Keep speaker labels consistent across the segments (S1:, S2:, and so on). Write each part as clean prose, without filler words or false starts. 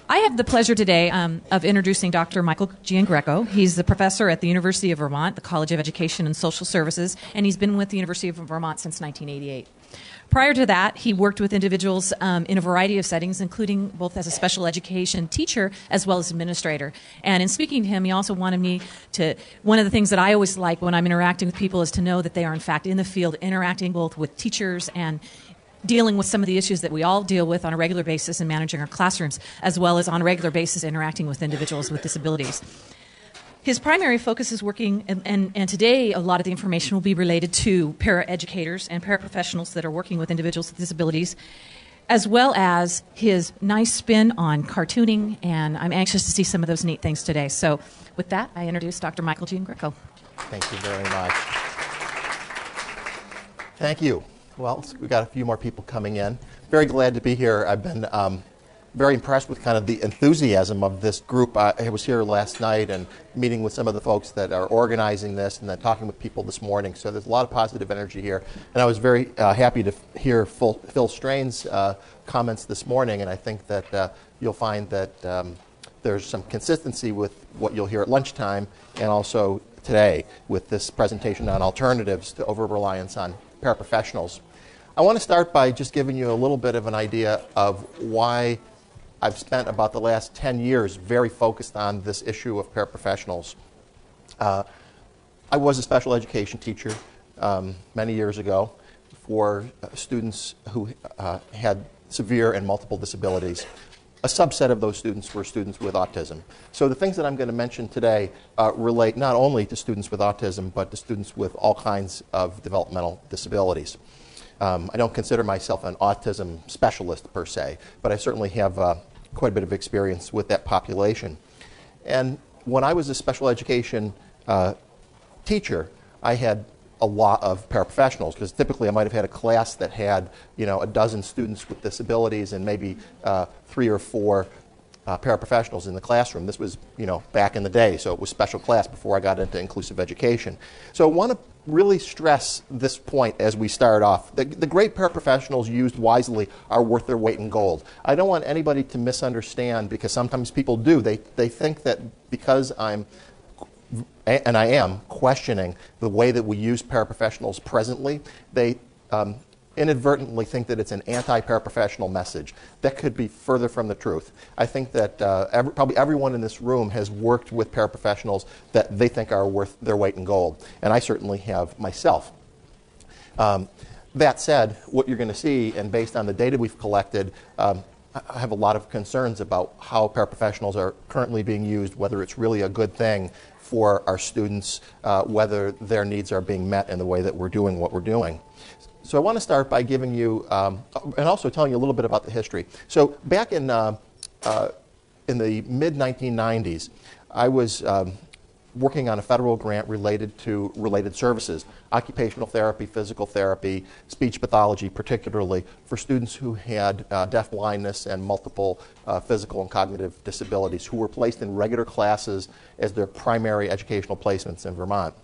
S1: I have the pleasure today of introducing Dr. Michael Giangreco. He's the professor at the University of Vermont, the College of Education and Social Services, and he's been with the University of Vermont since 1988. Prior to that, he worked with individuals in a variety of settings, including both as a special education teacher as well as administrator. And in speaking to him, he also wanted me to, one of the things that I always like when I'm interacting with people is to know that they are in fact in the field interacting both with teachers and dealing with some of the issues that we all deal with on a regular basis in managing our classrooms, as well as on a regular basis interacting with individuals with disabilities. His primary focus is working, and today a lot of the information will be related to paraeducators and paraprofessionals that are working with individuals with disabilities, as well as his nice spin on cartooning, and I'm anxious to see some of those neat things today. So with that, I introduce Dr. Michael Giangreco.
S2: Thank you very much. Thank you. Well, we've got a few more people coming in. Very glad to be here. I've been very impressed with kind of the enthusiasm of this group. I was here last night and meeting with some of the folks that are organizing this and then talking with people this morning. So there's a lot of positive energy here. And I was very happy to hear Phil Strain's comments this morning. And I think that you'll find that there's some consistency with what you'll hear at lunchtime and also today with this presentation on alternatives to over-reliance on paraprofessionals. I want to start by just giving you a little bit of an idea of why I've spent about the last 10 years very focused on this issue of paraprofessionals. I was a special education teacher many years ago for students who had severe and multiple disabilities. A subset of those students were students with autism. So the things that I'm going to mention today relate not only to students with autism, but to students with all kinds of developmental disabilities. I don't consider myself an autism specialist per se, but I certainly have quite a bit of experience with that population. And when I was a special education teacher, I had a lot of paraprofessionals, because typically I might have had a class that had, a dozen students with disabilities and maybe 3 or 4 paraprofessionals in the classroom. This was, back in the day, so it was special class before I got into inclusive education. So I want to really stress this point as we start off. The great paraprofessionals used wisely are worth their weight in gold. I don't want anybody to misunderstand, because sometimes people do. They think that because I am questioning the way that we use paraprofessionals presently, they inadvertently think that it's an anti-paraprofessional message. That could be further from the truth. I think that probably everyone in this room has worked with paraprofessionals that they think are worth their weight in gold, and I certainly have myself. That said, what you're going to see, and based on the data we've collected, I have a lot of concerns about how paraprofessionals are currently being used, whether it's really a good thing for our students, whether their needs are being met in the way that we're doing what we're doing. So I want to start by giving you, and also telling you a little bit about the history. So back in the mid-1990s, I was working on a federal grant related to related services, occupational therapy, physical therapy, speech pathology particularly, for students who had deaf blindness and multiple physical and cognitive disabilities who were placed in regular classes as their primary educational placements in Vermont.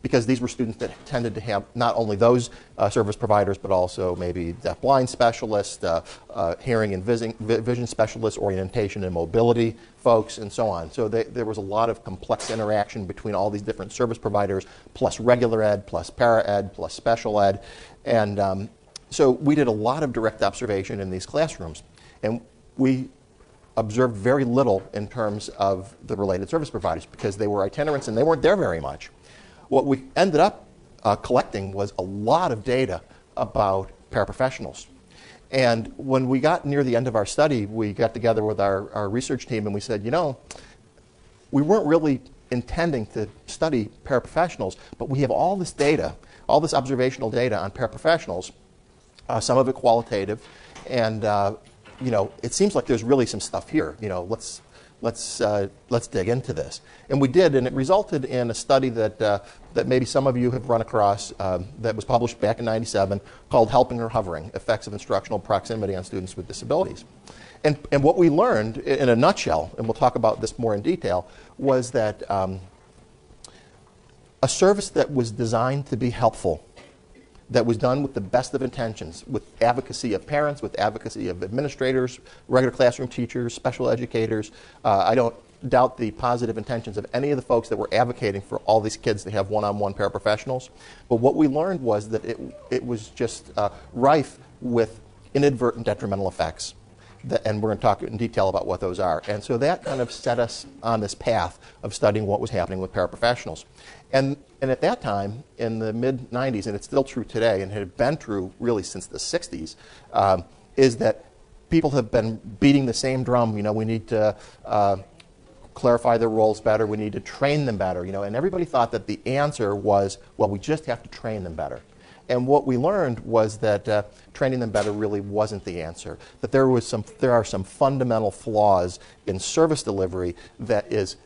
S2: Because these were students that tended to have not only those service providers, but also maybe deaf-blind specialists, hearing and vision specialists, orientation and mobility folks, and so on. So there was a lot of complex interaction between all these different service providers, plus regular ed, plus para-ed, plus special ed. And so we did a lot of direct observation in these classrooms. And we observed very little in terms of the related service providers, because they were itinerants and they weren't there very much. What we ended up collecting was a lot of data about paraprofessionals. And when we got near the end of our study, we got together with our research team and we said, we weren't really intending to study paraprofessionals, but we have all this data, all this observational data on paraprofessionals, some of it qualitative, and it seems like there's really some stuff here. Let's dig into this. And we did, and it resulted in a study that maybe some of you have run across that was published back in '97 called Helping or Hovering, Effects of Instructional Proximity on Students with Disabilities. And what we learned, in a nutshell, and we'll talk about this more in detail, was that a service that was designed to be helpful that was done with the best of intentions, with advocacy of parents, with advocacy of administrators, regular classroom teachers, special educators. I don't doubt the positive intentions of any of the folks that were advocating for all these kids to have one-on-one paraprofessionals. But what we learned was that it was just rife with inadvertent detrimental effects. And we're going to talk in detail about what those are. And so that kind of set us on this path of studying what was happening with paraprofessionals. And at that time, in the mid-90s, and it's still true today, and had been true really since the 60s, is that people have been beating the same drum. You know, we need to clarify their roles better. We need to train them better. You know, and everybody thought that the answer was, well, we just have to train them better. And what we learned was that training them better really wasn't the answer. That there are some fundamental flaws in service delivery that is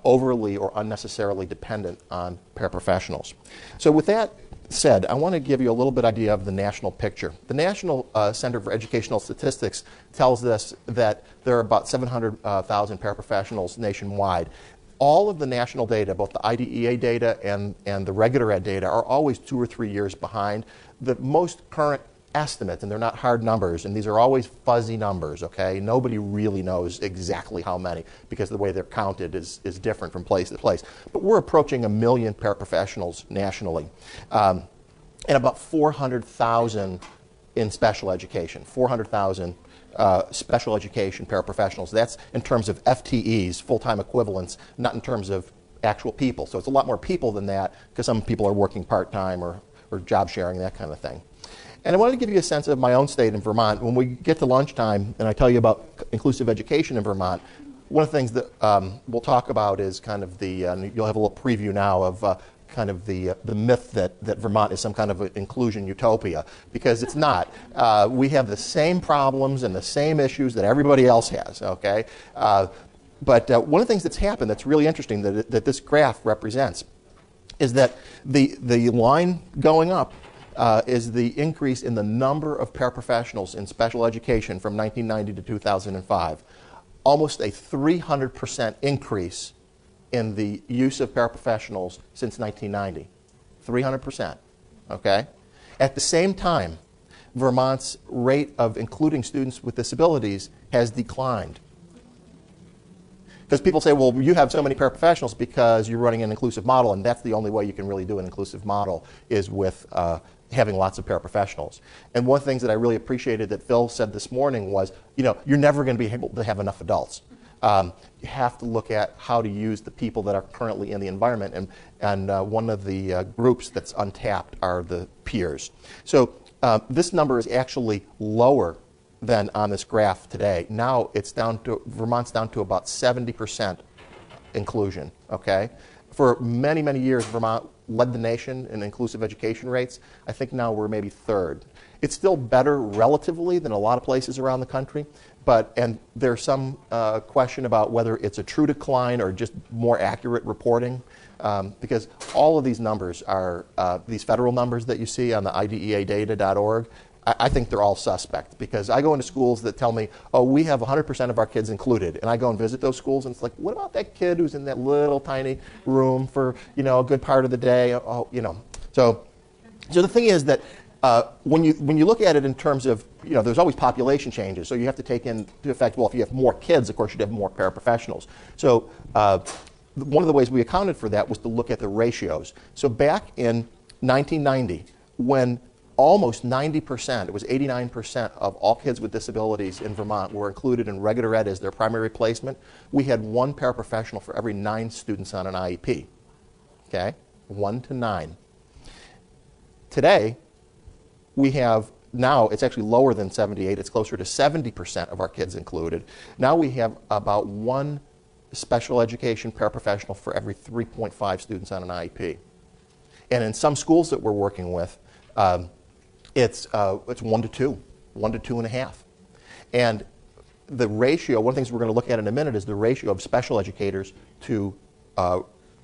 S2: overly or unnecessarily dependent on paraprofessionals. So with that said, I want to give you a little bit idea of the national picture. The National Center for Educational Statistics tells us that there are about 700,000 paraprofessionals nationwide. All of the national data, both the IDEA data and the regular ed data, are always 2 or 3 years behind the most current estimates, and they're not hard numbers, and these are always fuzzy numbers, okay? Nobody really knows exactly how many, because the way they're counted is different from place to place. But we're approaching 1 million paraprofessionals nationally, and about 400,000 in special education, 400,000 special education paraprofessionals. That's in terms of FTEs, full-time equivalents, not in terms of actual people. So it's a lot more people than that, because some people are working part-time or job sharing, that kind of thing. And I wanted to give you a sense of my own state in Vermont. When we get to lunchtime and I tell you about inclusive education in Vermont, one of the things that we'll talk about is kind of you'll have a little preview now of kind of the myth that Vermont is some kind of an inclusion utopia, because it's not. We have the same problems and the same issues that everybody else has, okay? But one of the things that's happened that's really interesting that this graph represents is that the line going up is the increase in the number of paraprofessionals in special education from 1990 to 2005. Almost a 300% increase in the use of paraprofessionals since 1990. 300%, okay? At the same time, Vermont's rate of including students with disabilities has declined. Because people say, well, you have so many paraprofessionals because you're running an inclusive model, and that's the only way you can really do an inclusive model is with having lots of paraprofessionals. And one of the things that I really appreciated that Phil said this morning was, you know, you're never going to be able to have enough adults. You have to look at how to use the people that are currently in the environment, and one of the groups that's untapped are the peers. So this number is actually lower than on this graph today. Now Vermont's down to about 70% inclusion, okay? For many, many years, Vermont led the nation in inclusive education rates. I think now we're maybe third. It's still better relatively than a lot of places around the country, and there's some question about whether it's a true decline or just more accurate reporting, because all of these numbers are, these federal numbers that you see on the ideadata.org, I think they're all suspect, because I go into schools that tell me, oh, we have 100% of our kids included, and I go and visit those schools, and it's like, what about that kid who's in that little tiny room for, you know, a good part of the day? Oh, you know, so the thing is that when you look at it in terms of, you know, there's always population changes, so you have to take into effect, well, if you have more kids, of course, you'd have more paraprofessionals. So one of the ways we accounted for that was to look at the ratios. So back in 1990, when almost 90%, it was 89% of all kids with disabilities in Vermont were included in regular ed as their primary placement, we had 1 paraprofessional for every 9 students on an IEP. Okay? 1 to 9. Today, we have, now it's actually lower than 78, it's closer to 70% of our kids included. Now we have about 1 special education paraprofessional for every 3.5 students on an IEP. And in some schools that we're working with, it's 1 to 2, 1 to 2.5. And the ratio, one of the things we're going to look at in a minute is the ratio of special educators to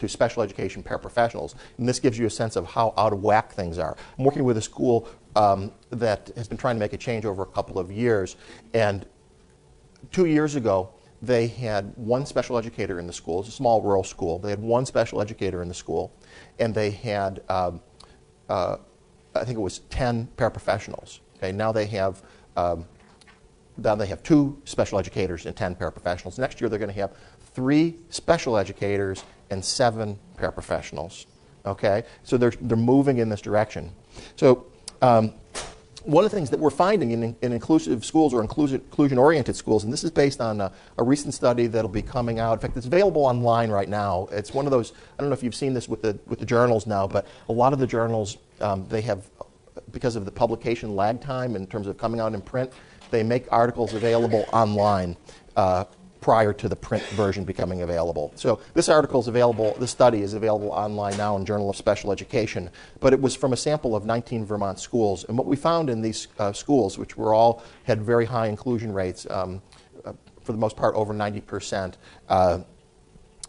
S2: special education paraprofessionals. And this gives you a sense of how out of whack things are. I'm working with a school that has been trying to make a change over a couple of years. And 2 years ago, they had 1 special educator in the school. It's a small rural school. They had 1 special educator in the school. And they had I think it was 10 paraprofessionals. Okay, now they have 2 special educators and 10 paraprofessionals. Next year they're going to have 3 special educators and 7 paraprofessionals. Okay, so they're moving in this direction. So one of the things that we're finding in inclusive schools or inclusion-oriented schools, and this is based on a recent study that'll be coming out. In fact, it's available online right now. It's one of those, I don't know if you've seen this with the journals now, but a lot of the journals, they have, because of the publication lag time in terms of coming out in print, they make articles available online prior to the print version becoming available. So this article is available, this study is available online now in Journal of Special Education, but it was from a sample of 19 Vermont schools. And what we found in these schools, which were all had very high inclusion rates, for the most part over 90%,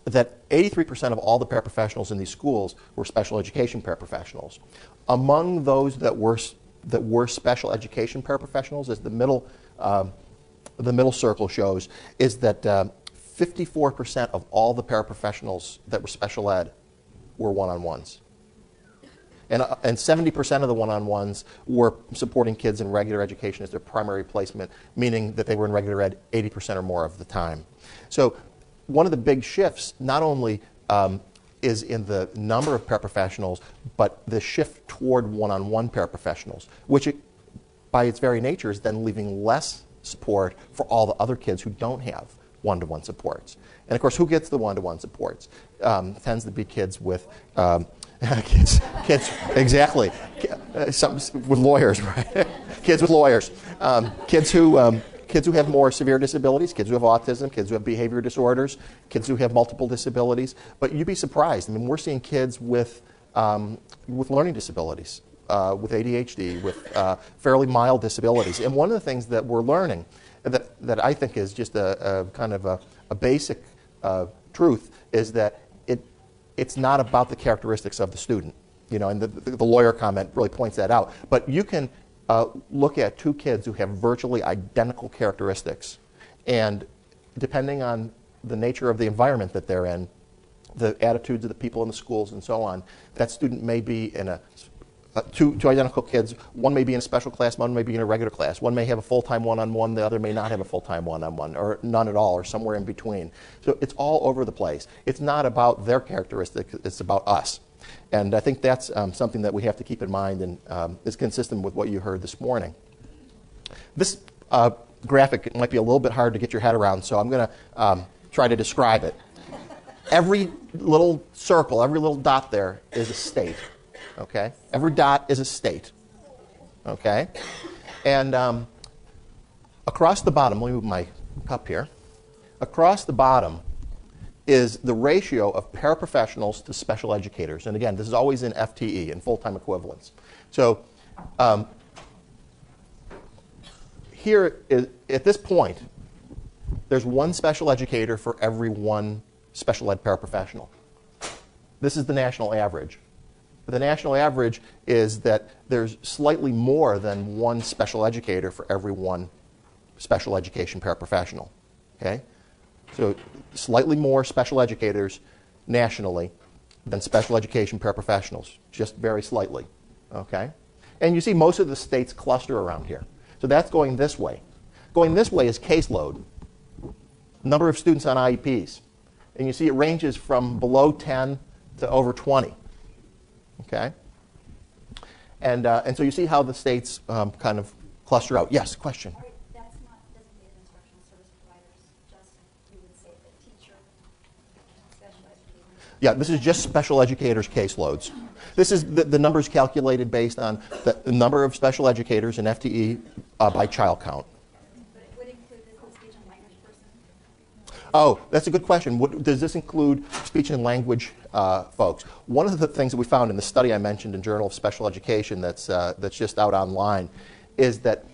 S2: that 83% of all the paraprofessionals in these schools were special education paraprofessionals. Among those that were special education paraprofessionals, as the middle circle shows, is that 54% of all the paraprofessionals that were special ed were one-on-ones. And 70% of the one-on-ones were supporting kids in regular education as their primary placement, meaning that they were in regular ed 80% or more of the time. So one of the big shifts not only is in the number of paraprofessionals, but the shift toward one-on-one paraprofessionals, which by its very nature is then leaving less support for all the other kids who don't have one-to-one supports. And of course, who gets the one-to-one supports? Tends to be kids with kids exactly. Some with lawyers, right? Kids with lawyers. Kids who have more severe disabilities, kids who have autism, kids who have behavior disorders, kids who have multiple disabilities. But you'd be surprised. I mean, we're seeing kids with learning disabilities. With ADHD, with fairly mild disabilities. And one of the things that we're learning that I think is just a kind of a basic truth is that it's not about the characteristics of the student. You know, and the lawyer comment really points that out. But you can look at 2 kids who have virtually identical characteristics, and depending on the nature of the environment that they're in, the attitudes of the people in the schools and so on, that student may be in a two identical kids, one may be in a special class, one may be in a regular class. One may have a full-time one-on-one, the other may not have a full-time one-on-one, or none at all, or somewhere in between. So it's all over the place. It's not about their characteristics, it's about us. And I think that's something that we have to keep in mind and is consistent with what you heard this morning. This graphic might be a little bit hard to get your head around, so I'm going to try to describe it. Every little circle, every little dot there is a state. Okay? Every dot is a state. Okay? And across the bottom, let me move my cup here. Across the bottom is the ratio of paraprofessionals to special educators. And again, this is always in FTE, in full-time equivalents. So here is, at this point, there's 1 special educator for every 1 special ed paraprofessional. This is the national average. The national average is that there's slightly more than 1 special educator for every 1 special education paraprofessional. Okay? So slightly more special educators nationally than special education paraprofessionals, just very slightly. Okay? And you see most of the states cluster around here. So that's going this way. Going this way is caseload, number of students on IEPs. And you see it ranges from below 10 to over 20. Okay? And so you see how the states kind of cluster out. Yes, question?
S3: That's not designated instructional service providers, just you would say the teacher, special educators.
S2: Yeah, this is just special educators' caseloads. This is the numbers calculated based on the number of special educators in FTE by child count.
S3: But it would include the speech and language person?
S2: Oh, that's a good question. Does this include speech and language folks? One of the things that we found in the study I mentioned in Journal of Special Education that's just out online is that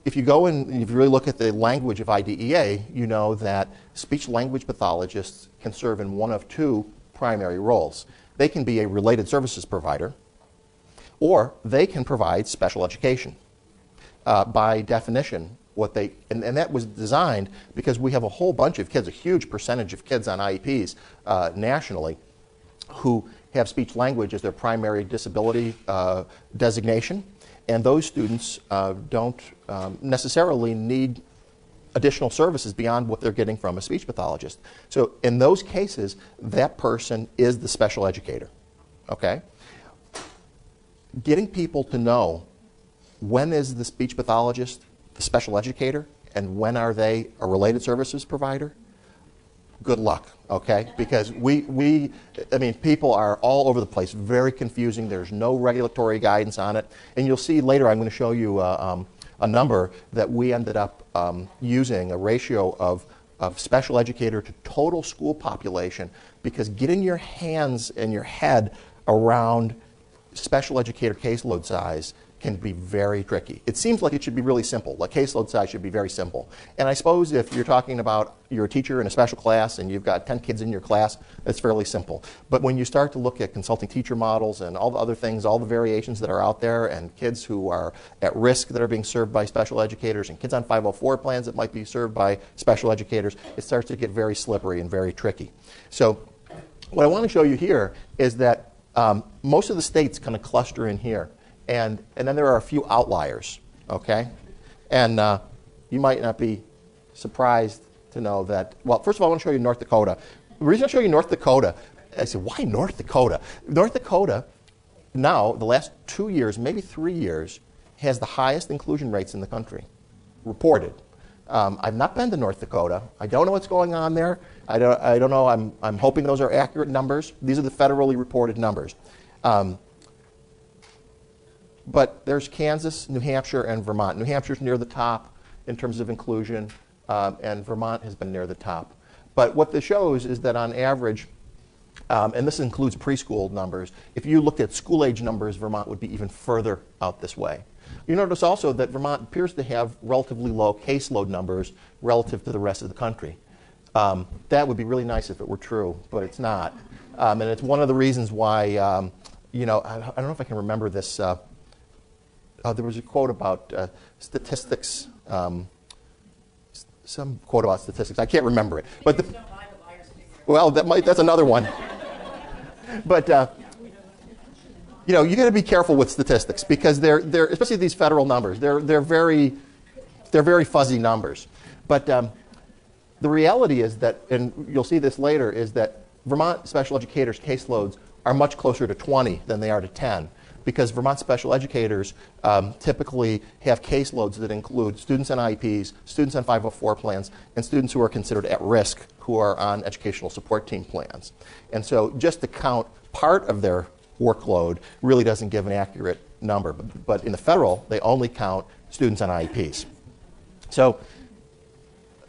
S2: if you go and if you really look at the language of IDEA, you know that speech-language pathologists can serve in one of 2 primary roles. They can be a related services provider, or they can provide special education. By definition, and that was designed because we have a whole bunch of kids, a huge percentage of kids on IEPs nationally, who have speech language as their primary disability designation, and those students don't necessarily need additional services beyond what they're getting from a speech pathologist. So in those cases, that person is the special educator, okay? Getting people to know when is the speech pathologist the special educator and when are they a related services provider, good luck, okay? Because I mean, people are all over the place, very confusing. There's no regulatory guidance on it. And you'll see later, I'm going to show you a number that we ended up using, a ratio of special educator to total school population, because getting your hands and your head around special educator caseload size can be very tricky. It seems like it should be really simple. Like caseload size should be very simple. And I suppose if you're talking about you're a teacher in a special class and you've got 10 kids in your class, that's fairly simple. But when you start to look at consulting teacher models and all the other things, all the variations that are out there, and kids who are at risk that are being served by special educators, and kids on 504 plans that might be served by special educators, it starts to get very slippery and very tricky. So what I want to show you here is that most of the states kind of cluster in here. And then there are a few outliers, okay? And you might not be surprised to know that, well, first of all, I want to show you North Dakota. The reason I show you North Dakota, I said, why North Dakota? North Dakota, now, the last 2 years, maybe 3 years, has the highest inclusion rates in the country, reported. I've not been to North Dakota. I don't know what's going on there. I don't know. I'm hoping those are accurate numbers. These are the federally reported numbers. But there's Kansas, New Hampshire, and Vermont. New Hampshire's near the top in terms of inclusion, and Vermont has been near the top. But what this shows is that on average, and this includes preschool numbers, if you looked at school-age numbers, Vermont would be even further out this way. You notice also that Vermont appears to have relatively low caseload numbers relative to the rest of the country. That would be really nice if it were true, but it's not. And it's one of the reasons why, you know, I don't know if I can remember this. There was a quote about statistics, some quote about statistics. I can't remember it. But well, that's another one. But you know, you got to be careful with statistics because they're especially these federal numbers. They're very fuzzy numbers. But the reality is that, and you'll see this later, is that Vermont special educators' caseloads are much closer to 20 than they are to 10. Because Vermont special educators typically have caseloads that include students on IEPs, students on 504 plans, and students who are considered at risk who are on educational support team plans. And so just to count part of their workload really doesn't give an accurate number. But in the federal, they only count students on IEPs. So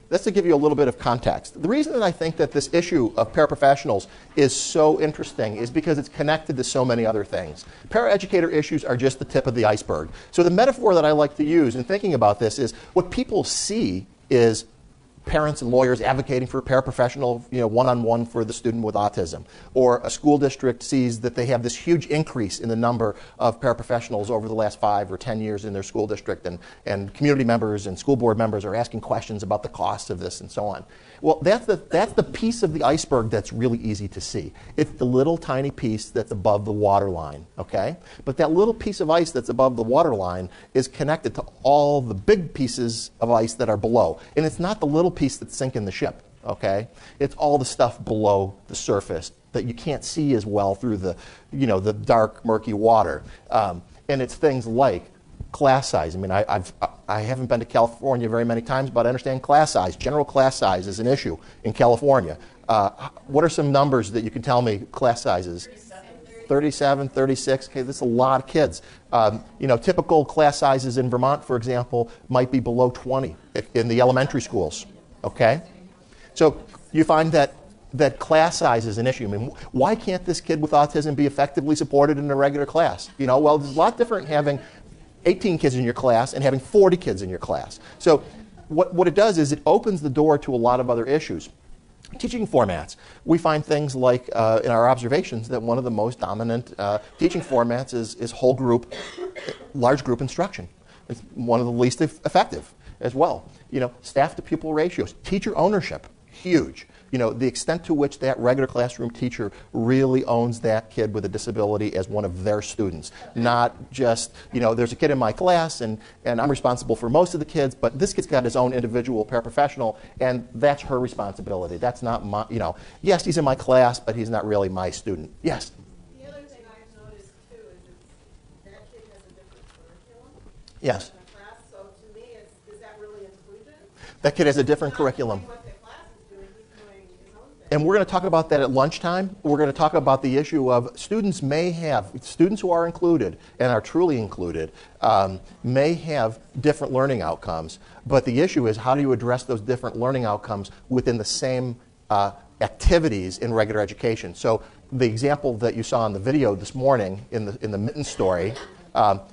S2: that's to give you a little bit of context. The reason that I think that this issue of paraprofessionals is so interesting is because it's connected to so many other things. Paraeducator issues are just the tip of the iceberg. So the metaphor that I like to use in thinking about this is what people see is parents and lawyers advocating for a paraprofessional, you know, one-on-one for the student with autism. Or a school district sees that they have this huge increase in the number of paraprofessionals over the last 5 or 10 years in their school district, and community members and school board members are asking questions about the cost of this and so on. Well, that's the piece of the iceberg that's really easy to see. It's the little tiny piece that's above the waterline, okay? But that little piece of ice that's above the waterline is connected to all the big pieces of ice that are below. And it's not the little piece that's sinking the ship, okay? It's all the stuff below the surface that you can't see as well through the, you know, the dark, murky water. And it's things like class size. I mean, I haven't been to California very many times, but I understand class size. General class size is an issue in California. What are some numbers that you can tell me class sizes? 37, 36. Okay, that's a lot of kids. You know, typical class sizes in Vermont, for example, might be below 20 in the elementary schools. Okay? So you find that class size is an issue. I mean, why can't this kid with autism be effectively supported in a regular class? You know, well, there's a lot different having 18 kids in your class and having 40 kids in your class. So what it does is it opens the door to a lot of other issues. Teaching formats. We find things like in our observations that one of the most dominant teaching formats is whole group, large group instruction. It's one of the least effective as well. You know, staff to pupil ratios, teacher ownership. huge. You know, the extent to which that regular classroom teacher really owns that kid with a disability as one of their students. Not just, you know, there's a kid in my class and I'm responsible for most of the kids, but this kid's got his own individual paraprofessional and that's her responsibility. That's not my, you know, yes, he's in my class, but he's not really my student. Yes?
S4: The other thing I've noticed too is that kid has a different curriculum.
S2: Yes.
S4: In the class, so to me, is that really inclusion?
S2: That kid has a different curriculum.
S4: What the class is doing, he's doing his own thing.
S2: And we're going to talk about that at lunchtime. We're going to talk about the issue of students who are included and are truly included may have different learning outcomes. But the issue is, how do you address those different learning outcomes within the same activities in regular education? So the example that you saw in the video this morning in the mitten story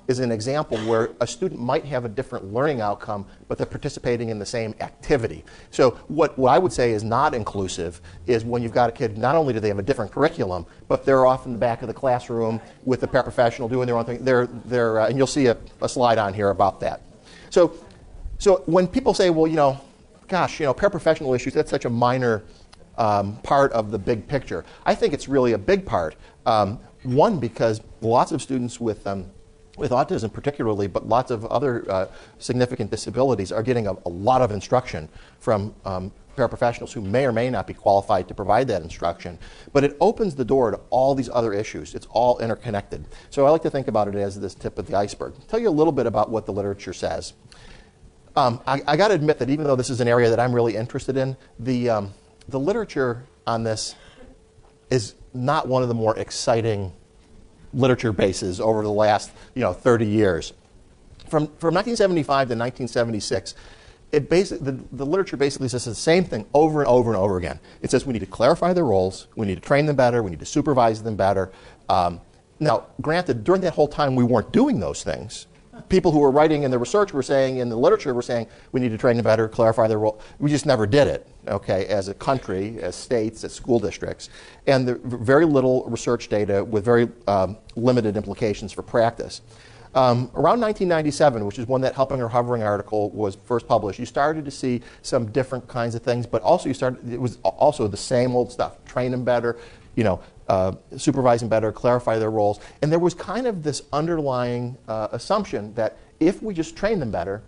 S2: is an example where a student might have a different learning outcome, but they're participating in the same activity. So what I would say is not inclusive is when you've got a kid, not only do they have a different curriculum, but they're off in the back of the classroom with the paraprofessional doing their own thing. And you'll see a slide on here about that. So when people say, well, you know, gosh, you know, paraprofessional issues, that's such a minor part of the big picture. I think it's really a big part. One, because lots of students with autism particularly, but lots of other significant disabilities are getting a lot of instruction from paraprofessionals who may or may not be qualified to provide that instruction. But it opens the door to all these other issues. It's all interconnected. So I like to think about it as this tip of the iceberg. I'll tell you a little bit about what the literature says. I got to admit that even though this is an area that I'm really interested in, the literature on this is not one of the more exciting literature bases over the last 30 years. From 1975 to 1976, the literature basically says the same thing over and over and over again. It says we need to clarify their roles, we need to train them better, we need to supervise them better. Now, granted, during that whole time we weren't doing those things. People who were writing in the research were saying, in the literature were saying, we need to train them better, clarify their role. We just never did it, okay, as a country, as states, as school districts. And there very little research data with very limited implications for practice. Around 1997, which is when that Helping or Hovering article was first published, you started to see some different kinds of things, but also it was also the same old stuff. Train them better, supervise them better, clarify their roles. And there was kind of this underlying assumption that if we just train them better,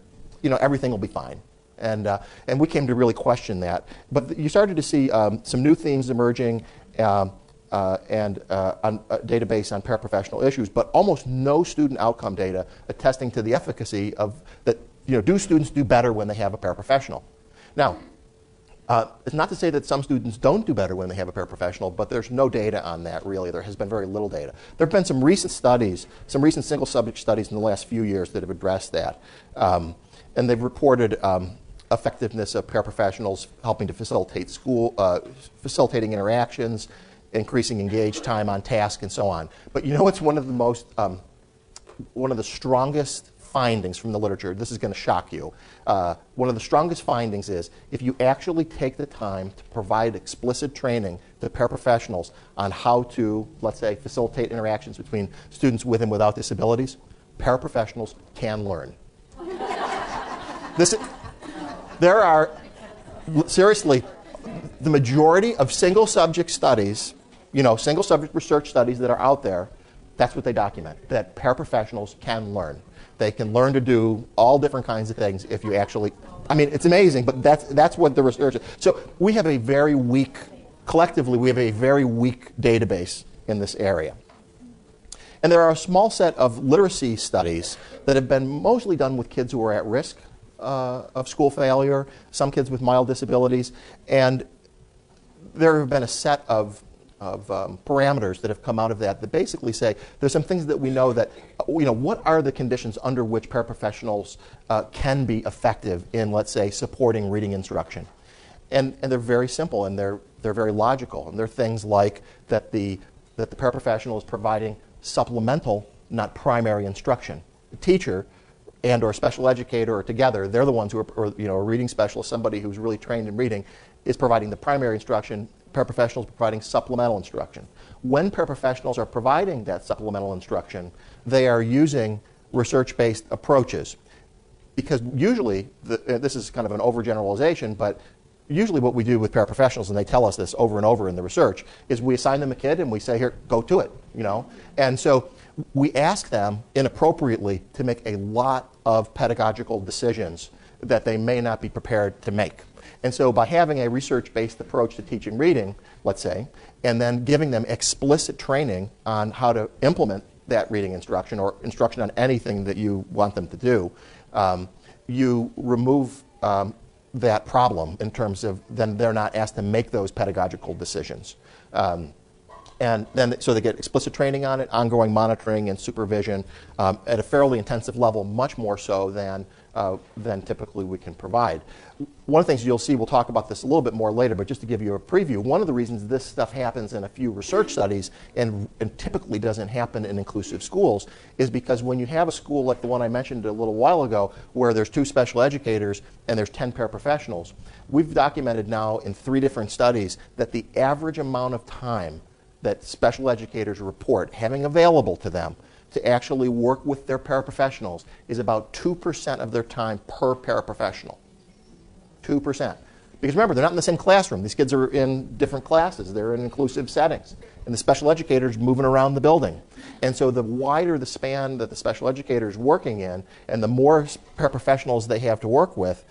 S2: everything will be fine. And we came to really question that. But you started to see some new themes emerging and on a database on paraprofessional issues, but almost no student outcome data attesting to the efficacy of that. Do students do better when they have a paraprofessional? Now, it's not to say that some students don't do better when they have a paraprofessional, but there's no data on that, really. There has been very little data. There have been some recent studies, some recent single-subject studies in the last few years that have addressed that. And they've reported effectiveness of paraprofessionals helping to facilitate facilitating interactions, increasing engaged time on task, and so on. But it's one of the strongest findings from the literature. This is going to shock you. One of the strongest findings is if you actually take the time to provide explicit training to paraprofessionals on how to, let's say, facilitate interactions between students with and without disabilities, paraprofessionals can learn. There are, seriously, the majority of single subject studies, single subject research studies that are out there, that's what they document, that paraprofessionals can learn. They can learn to do all different kinds of things if you actually, it's amazing, but that's what the research is. So we have collectively, we have a very weak database in this area. And there are a small set of literacy studies that have been mostly done with kids who are at risk of school failure, some kids with mild disabilities, and there have been a set of parameters that have come out of that basically say there's some things that we know that, what are the conditions under which paraprofessionals can be effective in, let's say, supporting reading instruction. And they're very simple and they're very logical. And they're things like that the paraprofessional is providing supplemental, not primary instruction. The teacher and or special educator or together, they're the ones who are, a reading specialist, somebody who's really trained in reading, is providing the primary instruction. Paraprofessionals providing supplemental instruction. When paraprofessionals are providing that supplemental instruction, they are using research-based approaches. Because usually, this is kind of an overgeneralization, but usually what we do with paraprofessionals, and they tell us this over and over in the research, is we assign them a kid and we say, here, go to it, you know. And so we ask them inappropriately to make a lot of pedagogical decisions that they may not be prepared to make. And so by having a research-based approach to teaching reading, let's say, and then giving them explicit training on how to implement that reading instruction or instruction on anything that you want them to do, you remove that problem in terms of then they're not asked to make those pedagogical decisions. And then so they get explicit training on it, ongoing monitoring and supervision at a fairly intensive level, much more so than typically we can provide. One of the things you'll see, we'll talk about this a little bit more later, but just to give you a preview, one of the reasons this stuff happens in a few research studies and typically doesn't happen in inclusive schools is because when you have a school like the one I mentioned a little while ago where there's 2 special educators and there's 10 paraprofessionals, we've documented now in 3 different studies that the average amount of time that special educators report having available to them to actually work with their paraprofessionals is about 2% of their time per paraprofessional. 2%. Because remember, they're not in the same classroom. These kids are in different classes. They're in inclusive settings. And the special educator's moving around the building. And so the wider the span that the special educator is working in and the more paraprofessionals they have to work with,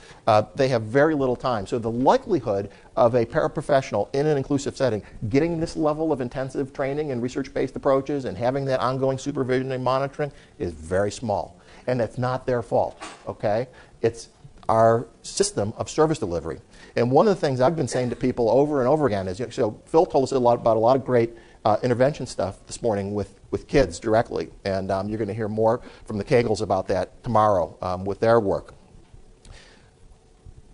S2: they have very little time. So the likelihood of a paraprofessional in an inclusive setting getting this level of intensive training and research-based approaches and having that ongoing supervision and monitoring is very small. And that's not their fault, okay? It's our system of service delivery. And one of the things I've been saying to people over and over again is, so Phil told us about a lot of great intervention stuff this morning with kids directly, and you're going to hear more from the Kegels about that tomorrow with their work.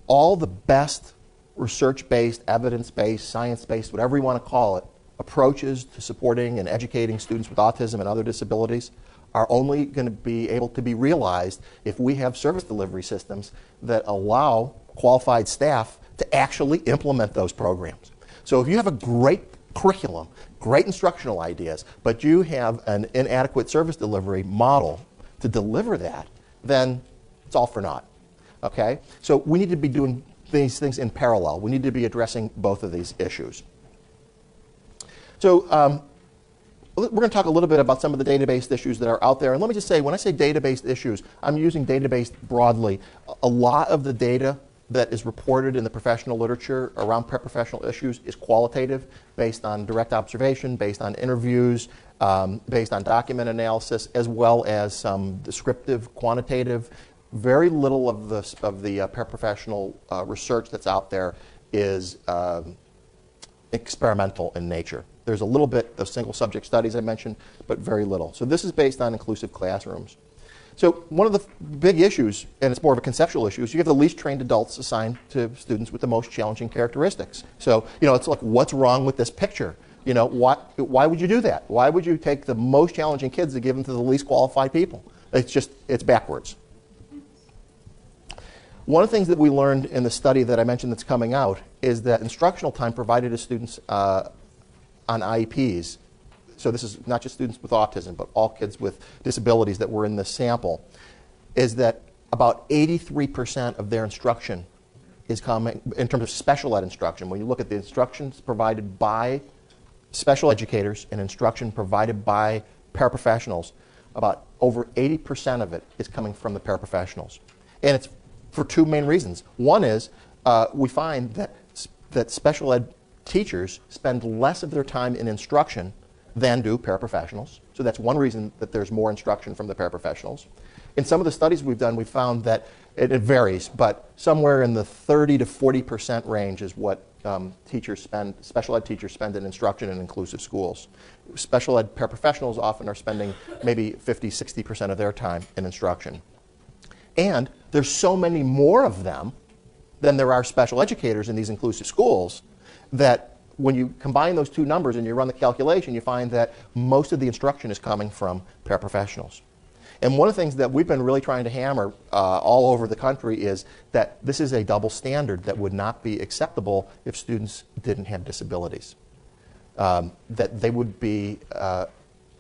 S2: All the best research-based, evidence-based, science-based, whatever you want to call it, approaches to supporting and educating students with autism and other disabilities are only going to be able to be realized if we have service delivery systems that allow qualified staff to actually implement those programs. So if you have a great curriculum, great instructional ideas, but you have an inadequate service delivery model to deliver that, then it's all for naught. Okay? So we need to be doing these things in parallel. We need to be addressing both of these issues. So we're going to talk a little bit about some of the data-based issues that are out there. And let me just say, when I say data-based issues, I'm using data-based broadly. A lot of the data that is reported in the professional literature around paraprofessional issues is qualitative, based on direct observation, based on interviews, based on document analysis, as well as some descriptive, quantitative. Very little of the paraprofessional research that's out there is experimental in nature. There's a little bit of single subject studies I mentioned, but very little. So this is based on inclusive classrooms. So one of the big issues, and it's more of a conceptual issue, is you have the least trained adults assigned to students with the most challenging characteristics. So, it's like, what's wrong with this picture? Why would you do that? Why would you take the most challenging kids and give them to the least qualified people? It's backwards. One of the things that we learned in the study that I mentioned that's coming out is that instructional time provided to students on IEPs, so this is not just students with autism, but all kids with disabilities that were in this sample, is that about 83% of their instruction is coming, in terms of special ed instruction, when you look at the instructions provided by special educators and instruction provided by paraprofessionals, about over 80% of it is coming from the paraprofessionals. And it's for 2 main reasons. One is we find that special ed teachers spend less of their time in instruction than do paraprofessionals. So that's one reason that there's more instruction from the paraprofessionals. In some of the studies we've done, we found that it varies, but somewhere in the 30 to 40% range is what special ed teachers spend in instruction in inclusive schools. Special ed paraprofessionals often are spending maybe 50, 60% of their time in instruction. And there's so many more of them than there are special educators in these inclusive schools that when you combine those 2 numbers and you run the calculation, you find that most of the instruction is coming from paraprofessionals. And one of the things that we've been really trying to hammer all over the country is that this is a double standard that would not be acceptable if students didn't have disabilities. That they would be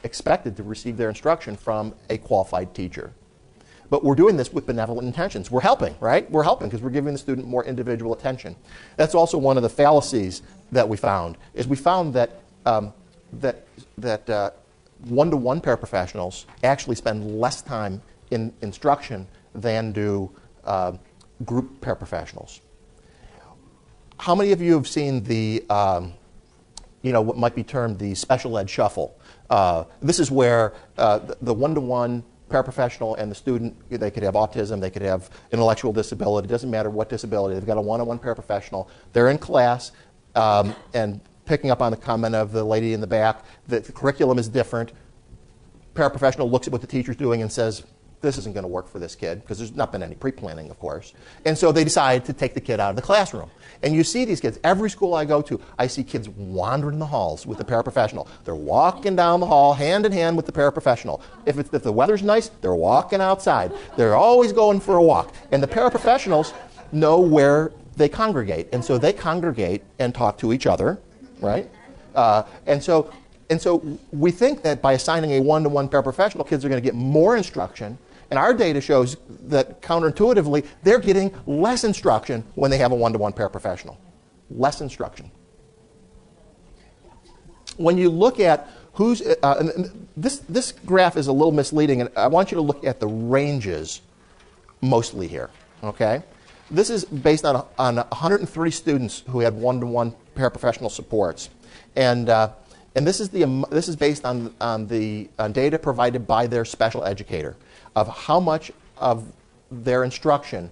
S2: expected to receive their instruction from a qualified teacher. But we're doing this with benevolent intentions. We're helping, right? We're helping because we're giving the student more individual attention. That's also one of the fallacies that we found, is we found that one-to-one paraprofessionals actually spend less time in instruction than do group paraprofessionals. How many of you have seen the, what might be termed the special ed shuffle? This is where the one-to-one paraprofessional and the student, they could have autism, they could have intellectual disability, it doesn't matter what disability, they've got a one-on-one paraprofessional, they're in class, and picking up on the comment of the lady in the back, that the curriculum is different. Paraprofessional looks at what the teacher's doing and says, this isn't going to work for this kid, because there's not been any pre-planning, of course. And so they decide to take the kid out of the classroom. And you see these kids, every school I go to, I see kids wandering the halls with the paraprofessional. They're walking down the hall hand in hand with the paraprofessional. If the weather's nice, they're walking outside. They're always going for a walk. And the paraprofessionals know where they congregate. And so they congregate and talk to each other, right? And so we think that by assigning a one-to-one paraprofessional, kids are going to get more instruction. And our data shows that counterintuitively, they're getting less instruction when they have a one-to-one paraprofessional. Less instruction. When you look at who's, this graph is a little misleading, and I want you to look at the ranges mostly here, okay? This is based on 103 students who had one-to-one paraprofessional supports. And this is based on data provided by their special educator of how much of their instruction.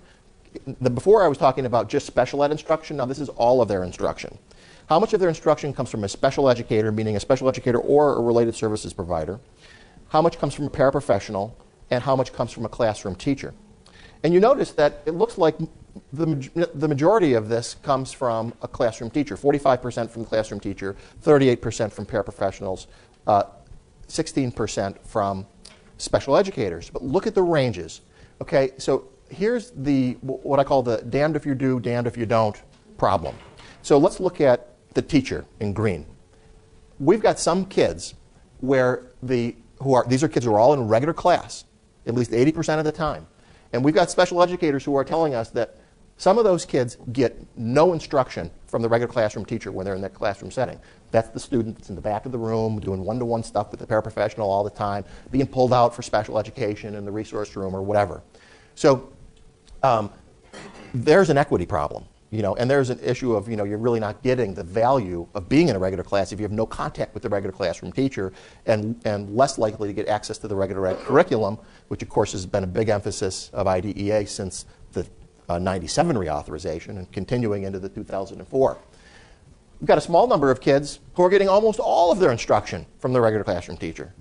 S2: Before I was talking about just special ed instruction. Now this is all of their instruction. How much of their instruction comes from a special educator, meaning a special educator or a related services provider? How much comes from a paraprofessional? And how much comes from a classroom teacher? And you notice that it looks like the majority of this comes from a classroom teacher. 45% from the classroom teacher, 38% from paraprofessionals, 16% from special educators. But look at the ranges. Okay, so here's what I call the damned if you do, damned if you don't problem. So let's look at the teacher in green. We've got some kids where these are kids who are all in regular class, at least 80% of the time. And we've got special educators who are telling us that some of those kids get no instruction from the regular classroom teacher when they're in that classroom setting. That's the student that's in the back of the room doing one-to-one stuff with the paraprofessional all the time, being pulled out for special education in the resource room or whatever. So there's an equity problem, and there's an issue of, you're really not getting the value of being in a regular class if you have no contact with the regular classroom teacher and less likely to get access to the regular ed curriculum, which of course has been a big emphasis of IDEA since the 97 reauthorization and continuing into the 2004. We've got a small number of kids who are getting almost all of their instruction from the regular classroom teacher.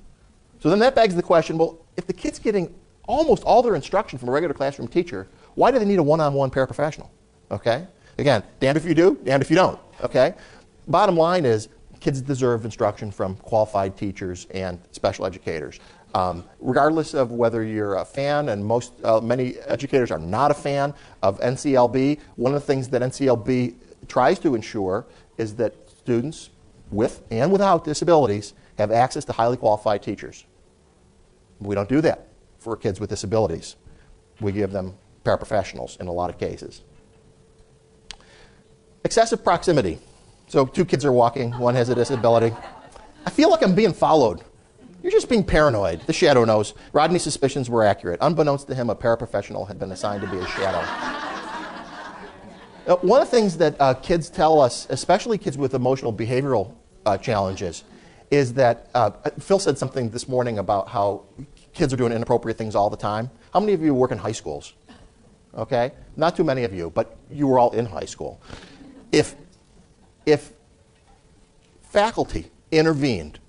S2: So then that begs the question, well, if the kid's getting almost all their instruction from a regular classroom teacher, why do they need a one-on-one paraprofessional? Okay? Again, damned if you do, damned if you don't. Okay? Bottom line is, kids deserve instruction from qualified teachers and special educators. Regardless of whether you're a fan, and many educators are not a fan of NCLB, one of the things that NCLB tries to ensure is that students with and without disabilities have access to highly qualified teachers. We don't do that for kids with disabilities. We give them paraprofessionals in a lot of cases. Excessive proximity. So two kids are walking, one has a disability. I feel like I'm being followed. You're just being paranoid. The shadow knows. Rodney's suspicions were accurate. Unbeknownst to him, a paraprofessional had been assigned to be a shadow. One of the things that kids tell us, especially kids with emotional behavioral challenges, is that Phil said something this morning about how kids are doing inappropriate things all the time. How many of you work in high schools? Okay? Not too many of you, but you were all in high school. If faculty intervened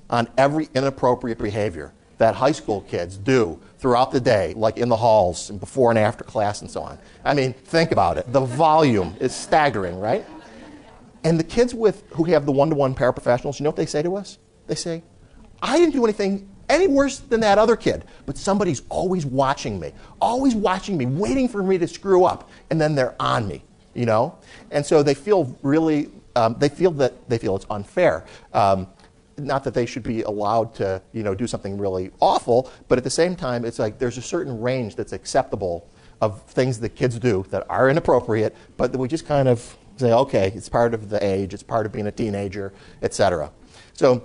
S2: on every inappropriate behavior that high school kids do throughout the day, like in the halls and before and after class and so on. I mean, think about it. The volume is staggering, right? And the kids who have the one-to-one paraprofessionals, you know what they say to us? They say, I didn't do anything any worse than that other kid, but somebody's always watching me, waiting for me to screw up, and then they're on me, And so they feel really, they feel it's unfair. not that they should be allowed to, do something really awful, but at the same time, it's like there's a certain range that's acceptable of things that kids do that are inappropriate, but that we just kind of say, okay, it's part of the age, it's part of being a teenager, etc. So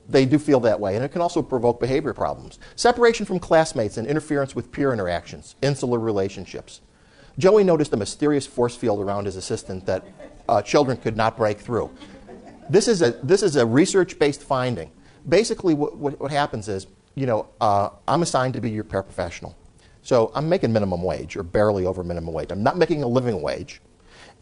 S2: they do feel that way, and it can also provoke behavior problems. Separation from classmates and interference with peer interactions, insular relationships. Joey noticed a mysterious force field around his assistant that children could not break through. This is a research-based finding. Basically, what happens is, I'm assigned to be your paraprofessional. So I'm making minimum wage, or barely over minimum wage. I'm not making a living wage.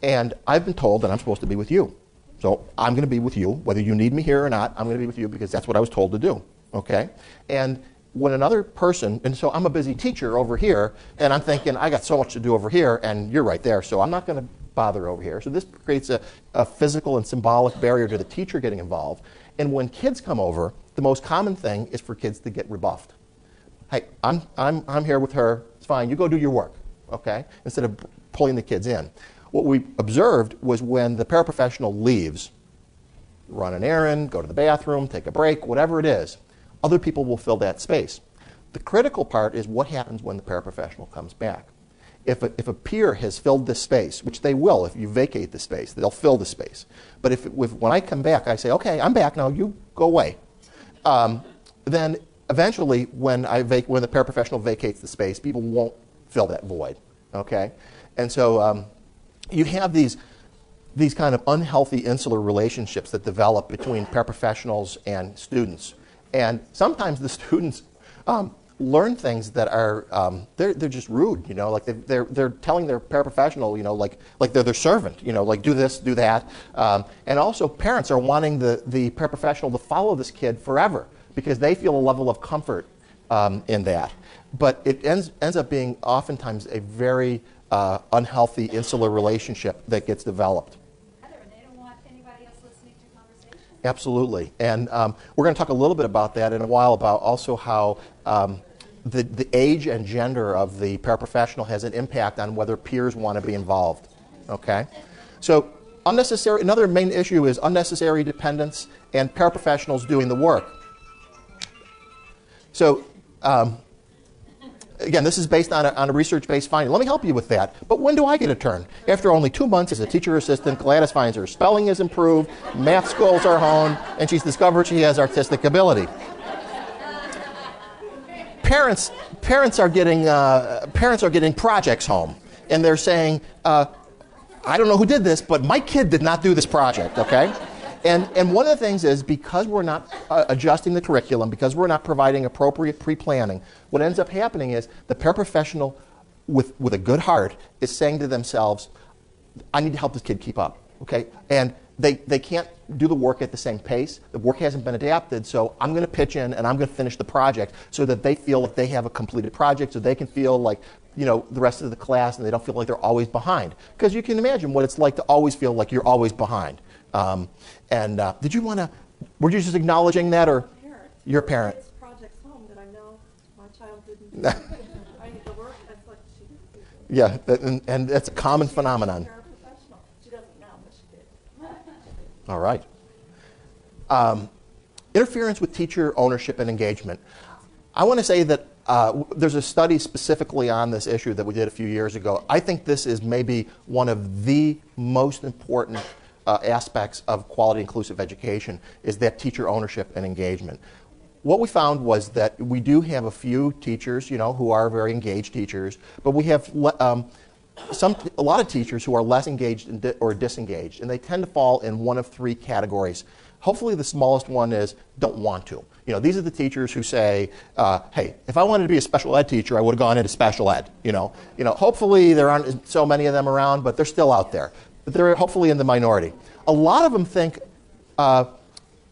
S2: And I've been told that I'm supposed to be with you. So I'm going to be with you. Whether you need me here or not, I'm going to be with you because that's what I was told to do. Okay? And when another person, and so I'm a busy teacher over here, and I'm thinking, I got so much to do over here, and you're right there, so I'm not going to bother over here. So this creates a physical and symbolic barrier to the teacher getting involved. And when kids come over, the most common thing is for kids to get rebuffed. Hey, I'm here with her. It's fine. You go do your work, okay? Instead of pulling the kids in. What we observed was when the paraprofessional leaves, run an errand, go to the bathroom, take a break, whatever it is, other people will fill that space. The critical part is what happens when the paraprofessional comes back. If a peer has filled this space, which they will if you vacate the space, they'll fill the space. But when I come back, I say, okay, I'm back now, you go away. Then eventually, when the paraprofessional vacates the space, people won't fill that void, okay? And so you have these kind of unhealthy insular relationships that develop between paraprofessionals and students. And sometimes the students learn things that are they're just rude, like they're telling their paraprofessional, like they're their servant, like do this, do that. And also parents are wanting the paraprofessional to follow this kid forever because they feel a level of comfort in that. But it ends up being oftentimes a very unhealthy insular relationship that gets developed.
S3: They don't want anybody else listening to conversations.
S2: Absolutely. And we're going to talk a little bit about that in a while, about also how the age and gender of the paraprofessional has an impact on whether peers want to be involved. Okay? So another main issue is unnecessary dependence and paraprofessionals doing the work. So again, this is based on a research-based finding. Let me help you with that. But when do I get a turn? After only 2 months as a teacher assistant, Gladys finds her spelling is improved, math skills are honed, and she's discovered she has artistic ability. Parents are getting projects home, and they're saying, I don't know who did this, but my kid did not do this project, okay? And one of the things is, because we're not adjusting the curriculum, because we're not providing appropriate pre-planning, what ends up happening is the paraprofessional with a good heart is saying to themselves, I need to help this kid keep up, okay? And they can't do the work at the same pace. The work hasn't been adapted, so I'm going to pitch in and I'm going to finish the project so that they feel that they have a completed project, so they can feel like, the rest of the class, and they don't feel like they're always behind. Because you can imagine what it's like to always feel like you're always behind. Did you want to, were you just acknowledging that, or your parent?
S4: It's projects home that I know my child didn't do. I need to work, that's like she did.
S2: Yeah, and that's a common phenomenon.
S4: Paraprofessional. She doesn't now, but she did.
S2: All right. Interference with teacher ownership and engagement. I want to say that there's a study specifically on this issue that we did a few years ago. I think this is maybe one of the most important aspects of quality inclusive education, is that teacher ownership and engagement. What we found was that we do have a few teachers, who are very engaged teachers, but we have a lot of teachers who are less engaged or disengaged, and they tend to fall in one of three categories. Hopefully the smallest one is don't want to. These are the teachers who say, hey, if I wanted to be a special ed teacher, I would have gone into special ed. Hopefully there aren't so many of them around, but they're still out there. But they're hopefully in the minority. A lot of them think, that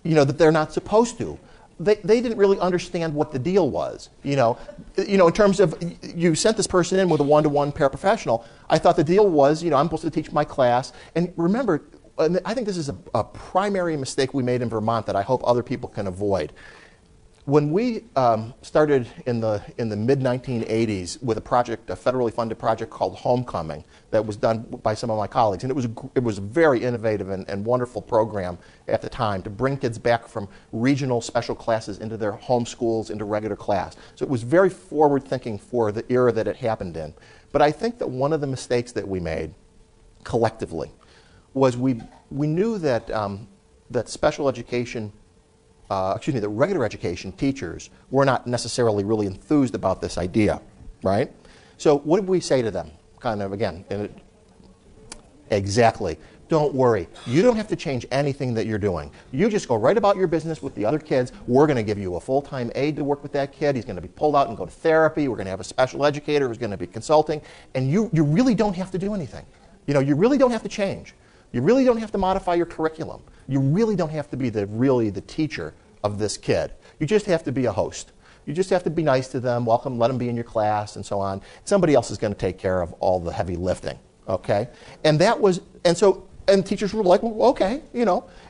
S2: they're not supposed to. They didn't really understand what the deal was. In terms of, you sent this person in with a one-to-one paraprofessional. I thought the deal was, I'm supposed to teach my class. And remember, I think this is a primary mistake we made in Vermont that I hope other people can avoid. When we started in the mid-1980s with a project, a federally funded project called Homecoming that was done by some of my colleagues, and it was a very innovative and wonderful program at the time to bring kids back from regional special classes into their home schools, into regular class. So it was very forward-thinking for the era that it happened in. But I think that one of the mistakes that we made collectively was we knew that that special education the regular education teachers were not necessarily really enthused about this idea, right? So what did we say to them? Kind of, again, exactly. Don't worry. You don't have to change anything that you're doing. You just go right about your business with the other kids. We're going to give you a full-time aide to work with that kid. He's going to be pulled out and go to therapy. We're going to have a special educator who's going to be consulting. And you really don't have to do anything. You really don't have to change. You really don't have to modify your curriculum. You really don't have to be the teacher of this kid. You just have to be a host. You just have to be nice to them, welcome, let them be in your class, and so on. Somebody else is going to take care of all the heavy lifting, okay? And teachers were like, well, okay,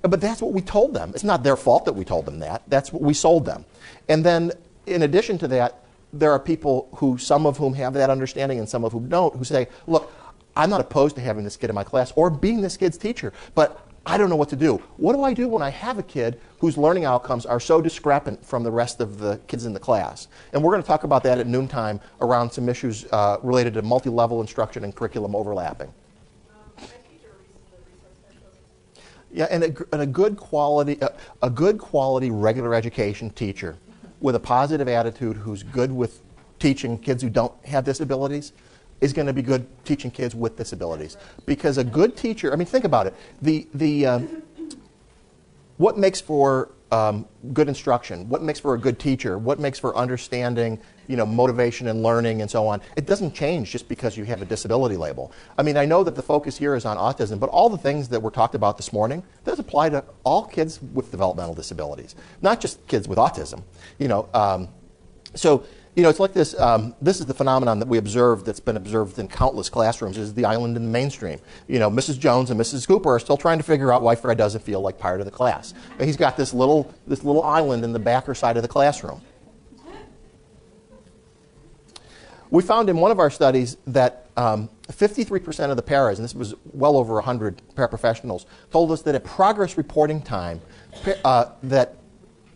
S2: but that's what we told them. It's not their fault that we told them that. That's what we sold them. And then, in addition to that, there are people some of whom have that understanding and some of whom don't, who say, look, I'm not opposed to having this kid in my class or being this kid's teacher, but I don't know what to do. What do I do when I have a kid whose learning outcomes are so discrepant from the rest of the kids in the class? And we're going to talk about that at noontime around some issues related to multi-level instruction and curriculum overlapping. Yeah, and a good quality regular education teacher with a positive attitude who's good with teaching kids who don't have disabilities is going to be good teaching kids with disabilities. Because a good teacher, think about it. What makes for good instruction? What makes for a good teacher? What makes for understanding, motivation and learning and so on? It doesn't change just because you have a disability label. I know that the focus here is on autism, but all the things that were talked about this morning, does apply to all kids with developmental disabilities, not just kids with autism. It's like this. This is the phenomenon that we observed, that's been observed in countless classrooms, is the island in the mainstream. Mrs. Jones and Mrs. Cooper are still trying to figure out why Fred doesn't feel like part of the class. And he's got this little island in the back or side of the classroom. We found in one of our studies that 53% of the paras, and this was well over 100 paraprofessionals, told us that at progress reporting time, that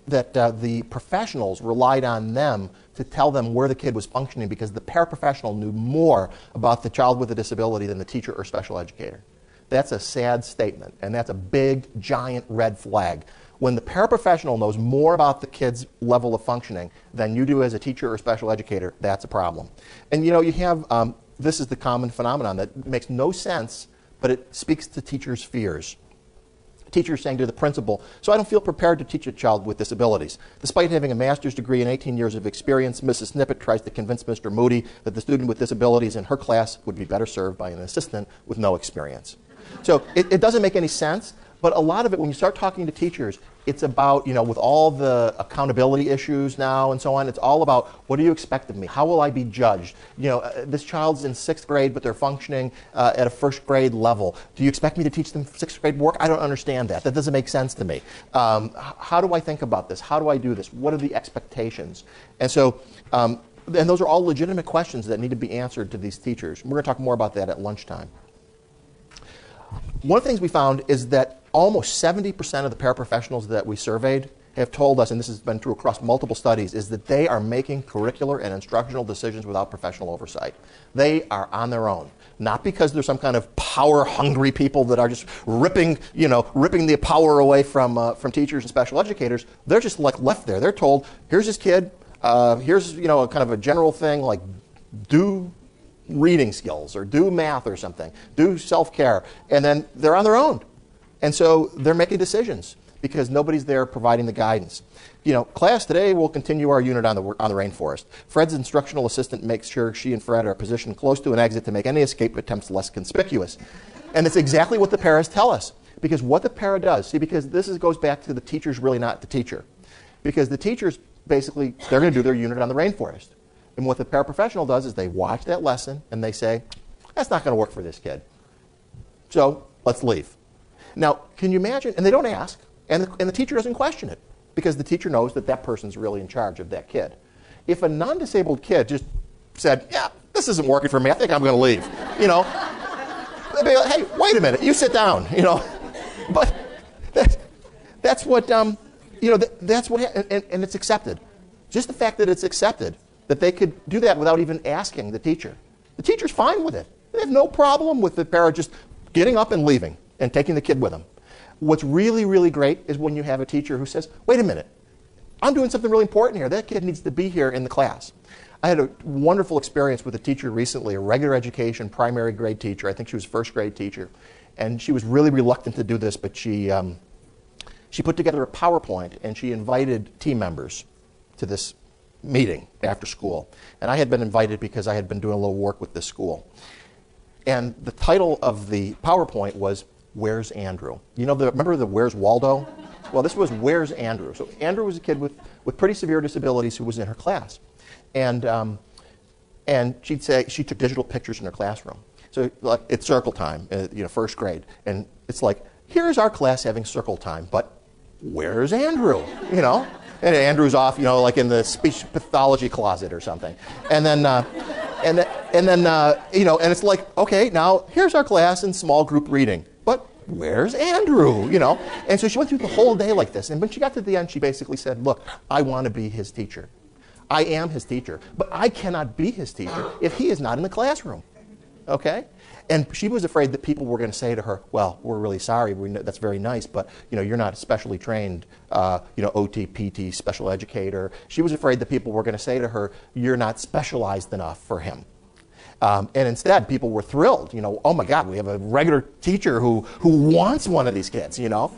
S2: the professionals relied on them to tell them where the kid was functioning because the paraprofessional knew more about the child with a disability than the teacher or special educator. That's a sad statement, and that's a big, giant red flag. When the paraprofessional knows more about the kid's level of functioning than you do as a teacher or special educator, that's a problem. And you have, this is the common phenomenon that makes no sense, but it speaks to teachers' fears. Teachers saying to the principal, so I don't feel prepared to teach a child with disabilities. Despite having a master's degree and 18 years of experience, Mrs. Snippet tries to convince Mr. Moody that the student with disabilities in her class would be better served by an assistant with no experience. So it doesn't make any sense, but a lot of it, when you start talking to teachers, it's about, with all the accountability issues now and so on, it's all about, what do you expect of me? How will I be judged? This child's in 6th grade, but they're functioning at a 1st grade level. Do you expect me to teach them 6th grade work? I don't understand that. That doesn't make sense to me. How do I think about this? How do I do this? What are the expectations? And so, and those are all legitimate questions that need to be answered to these teachers. We're going to talk more about that at lunchtime. One of the things we found is that almost 70% of the paraprofessionals that we surveyed have told us, and this has been true across multiple studies, is that they are making curricular and instructional decisions without professional oversight. They are on their own. Not because they're some kind of power-hungry people that are just ripping the power away from teachers and special educators. They're just left there. They're told, here's this kid, here's kind of a general thing like do reading skills or do math or something, do self-care, and then they're on their own. And so they're making decisions because nobody's there providing the guidance. Class today will continue our unit on the rainforest. Fred's instructional assistant makes sure she and Fred are positioned close to an exit to make any escape attempts less conspicuous. And it's exactly what the paras tell us. Because what the para does, because this goes back to the teacher's really not the teacher. Because the teachers, basically, they're going to do their unit on the rainforest. And what the paraprofessional does is they watch that lesson and they say, that's not going to work for this kid. So let's leave. Now, can you imagine, and they don't ask, and the teacher doesn't question it. because the teacher knows that that person's really in charge of that kid. If a non-disabled kid just said, yeah, this isn't working for me, I think I'm going to leave, you know, they'd be like, hey, wait a minute, you sit down, you know. But that's what, you know, that's what, and it's accepted. Just the fact that it's accepted, that they could do that without even asking the teacher. The teacher's fine with it. They have no problem with the parent just getting up and leaving and taking the kid with them. What's really, really great is when you have a teacher who says, wait a minute, I'm doing something really important here. That kid needs to be here in the class. I had a wonderful experience with a teacher recently, a regular education primary grade teacher. I think she was a first grade teacher. And she was really reluctant to do this, but she put together a PowerPoint and she invited team members to this meeting after school. And I had been invited because I had been doing a little work with this school. And the title of the PowerPoint was, Where's Andrew? You know, remember the Where's Waldo? Well, this was Where's Andrew? So Andrew was a kid with pretty severe disabilities who was in her class. And she'd say she took digital pictures in her classroom. So like, it's circle time, you know, first grade. And it's like, here's our class having circle time, but where's Andrew? You know? And Andrew's off, you know, like in the speech pathology closet or something. And then, you know, and it's like, okay, now here's our class in small group reading, but where's Andrew? You know? And so she went through the whole day like this. And when she got to the end, she basically said, look, I want to be his teacher. I am his teacher, but I cannot be his teacher if he is not in the classroom. Okay? And she was afraid that people were going to say to her, well, we're really sorry, that's very nice, but you know, you're not a specially trained you know, OT, PT, special educator. She was afraid that people were going to say to her, you're not specialized enough for him. And instead, people were thrilled. You know, oh my God, we have a regular teacher who wants one of these kids, you know.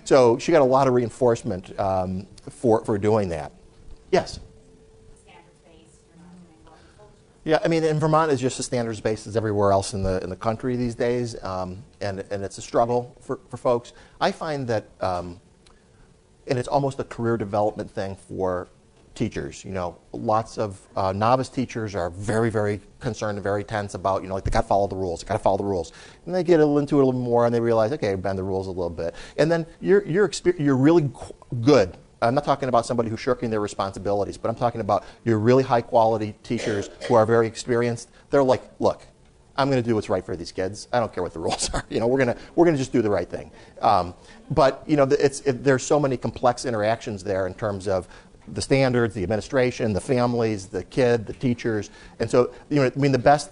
S2: So she got a lot of reinforcement for doing that. Yes? Yeah, I mean, in Vermont, it's just as standards-based as everywhere else in the country these days, and it's a struggle for folks. I find that, and it's almost a career development thing for teachers. You know, lots of novice teachers are very, very concerned and very tense about, you know, like they got to follow the rules, and they get into it a little more, and they realize, okay, bend the rules a little bit, and then you're really good. I'm not talking about somebody who's shirking their responsibilities, but I'm talking about your really high-quality teachers who are very experienced. They're like, look, I'm going to do what's right for these kids. I don't care what the rules are. You know, we're gonna just do the right thing. But you know, there's so many complex interactions there in terms of the standards, the administration, the families, the kid, the teachers, and so you know, I mean, the best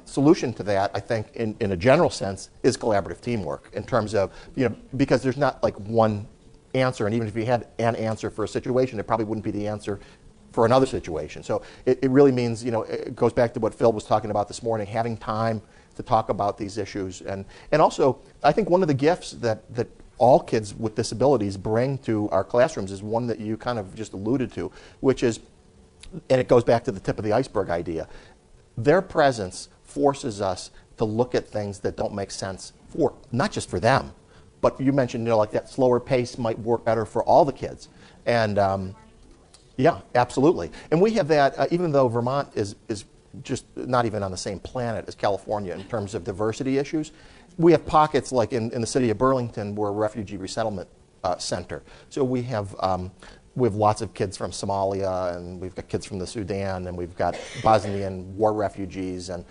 S2: solution to that, I think, in a general sense, is collaborative teamwork. In terms of, you know, because there's not like one answer, and even if you had an answer for a situation, it probably wouldn't be the answer for another situation. So it really means, you know, it goes back to what Phil was talking about this morning, having time to talk about these issues. And also, I think one of the gifts that all kids with disabilities bring to our classrooms is one that you kind of just alluded to, which is, and it goes back to the tip of the iceberg idea, their presence forces us to look at things that don't make sense for, not just for them, but you mentioned, you know, like that slower pace might work better for all the kids. And yeah, absolutely. And we have that, even though Vermont is just not even on the same planet as California in terms of diversity issues, we have pockets like in the city of Burlington, we're a refugee resettlement center. So we have lots of kids from Somalia, and we've got kids from the Sudan, and we've got Bosnian war refugees, and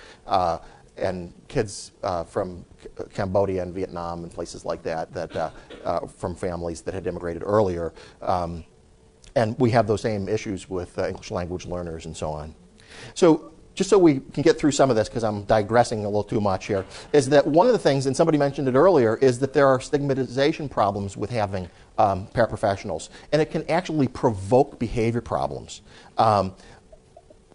S2: kids from Cambodia and Vietnam and places like that, from families that had immigrated earlier. And we have those same issues with English language learners and so on. So just so we can get through some of this, because I'm digressing a little too much here, is that one of the things, and somebody mentioned it earlier, is that there are stigmatization problems with having paraprofessionals. And it can actually provoke behavior problems.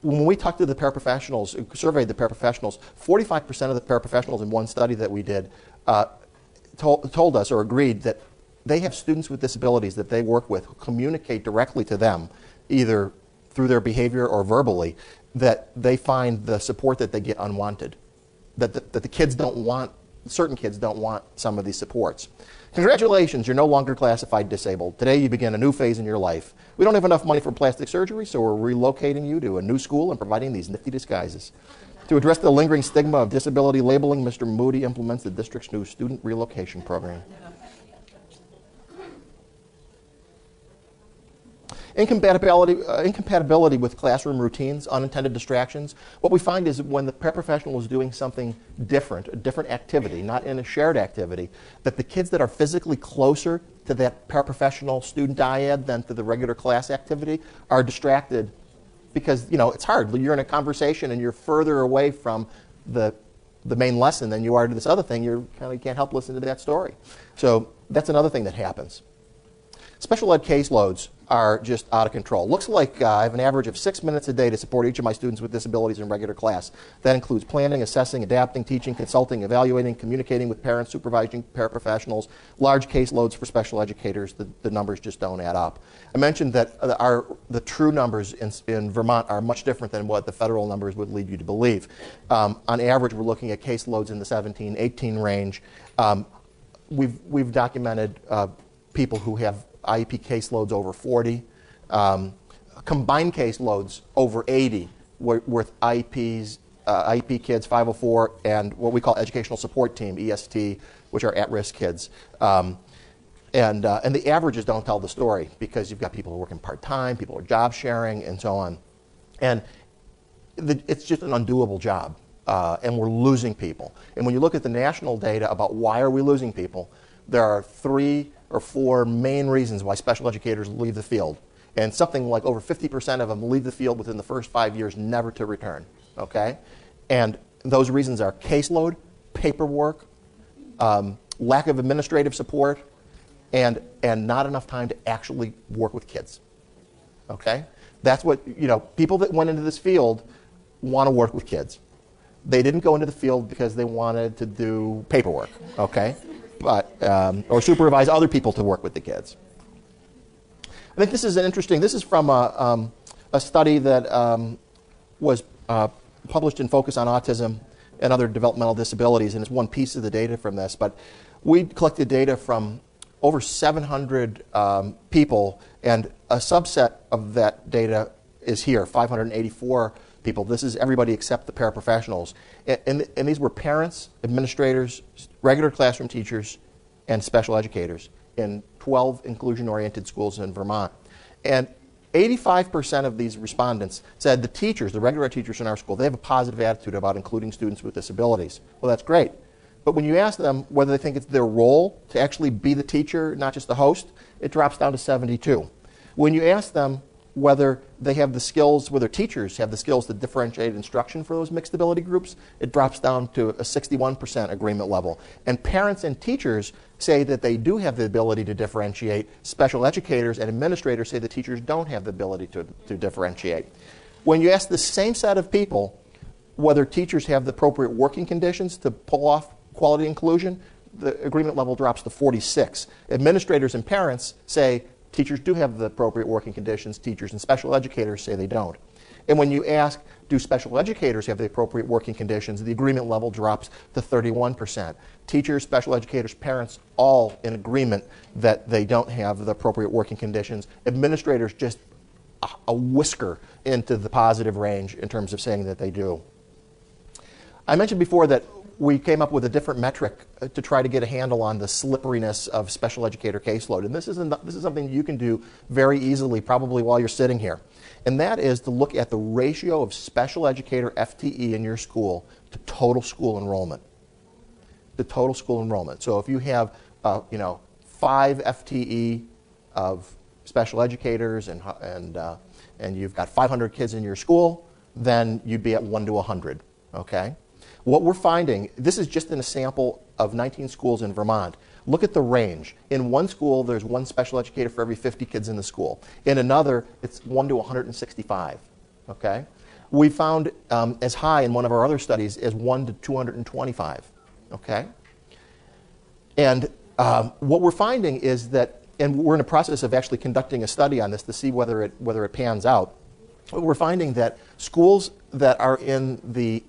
S2: When we talked to the paraprofessionals, surveyed the paraprofessionals, 45% of the paraprofessionals in one study that we did told us or agreed that they have students with disabilities that they work with who communicate directly to them, either through their behavior or verbally, that they find the support that they get unwanted, that the kids don't want, certain kids don't want some of these supports. Congratulations, you're no longer classified disabled. Today you begin a new phase in your life. We don't have enough money for plastic surgery, so we're relocating you to a new school and providing these nifty disguises. To address the lingering stigma of disability labeling, Mr. Moody implements the district's new student relocation program. Incompatibility with classroom routines, unintended distractions. What we find is when the paraprofessional is doing something different, a different activity, not in a shared activity, that the kids that are physically closer to that paraprofessional student dyad than to the regular class activity are distracted because, you know, it's hard. You're in a conversation and you're further away from the main lesson than you are to this other thing. You kind of can't help listen to that story. So that's another thing that happens. Special ed caseloads are just out of control. Looks like I have an average of 6 minutes a day to support each of my students with disabilities in regular class. That includes planning, assessing, adapting, teaching, consulting, evaluating, communicating with parents, supervising paraprofessionals, large caseloads for special educators. The numbers just don't add up. I mentioned that the true numbers in Vermont are much different than what the federal numbers would lead you to believe. On average, we're looking at caseloads in the 17, 18 range. We've documented people who have IEP caseloads over 40, combined caseloads over 80 with IEPs, IEP kids, 504, and what we call educational support team, EST, which are at-risk kids. And the averages don't tell the story because you've got people who are working part-time, people are job sharing, and so on. And it's just an undoable job, and we're losing people. And when you look at the national data about why are we losing people, there are 3 or 4 main reasons why special educators leave the field. And something like over 50% of them leave the field within the first 5 years, never to return, okay? And those reasons are caseload, paperwork, lack of administrative support, and not enough time to actually work with kids, okay? That's what, you know, people that went into this field want to work with kids. They didn't go into the field because they wanted to do paperwork, okay? But, or supervise other people to work with the kids. I think this is this is from a study that was published in Focus on Autism and Other Developmental Disabilities, and it's one piece of the data from this. But we collected data from over 700 people, and a subset of that data is here, 584 people. This is everybody except the paraprofessionals. And these were parents, administrators, regular classroom teachers, and special educators in 12 inclusion-oriented schools in Vermont. And 85% of these respondents said the teachers, the regular teachers in our school, they have a positive attitude about including students with disabilities. Well, that's great. But when you ask them whether they think it's their role to actually be the teacher, not just the host, it drops down to 72. When you ask them whether they have the skills, whether teachers have the skills to differentiate instruction for those mixed ability groups, it drops down to a 61% agreement level. And parents and teachers say that they do have the ability to differentiate. Special educators and administrators say the teachers don't have the ability to differentiate. When you ask the same set of people whether teachers have the appropriate working conditions to pull off quality inclusion, the agreement level drops to 46. Administrators and parents say teachers do have the appropriate working conditions. Teachers and special educators say they don't. And when you ask, do special educators have the appropriate working conditions, the agreement level drops to 31%. Teachers, special educators, parents, all in agreement that they don't have the appropriate working conditions. Administrators just a whisker into the positive range in terms of saying that they do. I mentioned before that we came up with a different metric to try to get a handle on the slipperiness of special educator caseload. And this is something you can do very easily, probably while you're sitting here. And that is to look at the ratio of special educator FTE in your school to total school enrollment. The total school enrollment. So if you have 5 FTE of special educators and you've got 500 kids in your school, then you'd be at 1 to 100. Okay? What we're finding, this is just in a sample of 19 schools in Vermont. Look at the range. In one school, there's 1 special educator for every 50 kids in the school. In another, it's 1 to 165. Okay? We found as high in one of our other studies as 1 to 225. Okay? And what we're finding is that, and we're in the process of actually conducting a study on this to see whether it pans out. But we're finding that schools that are in the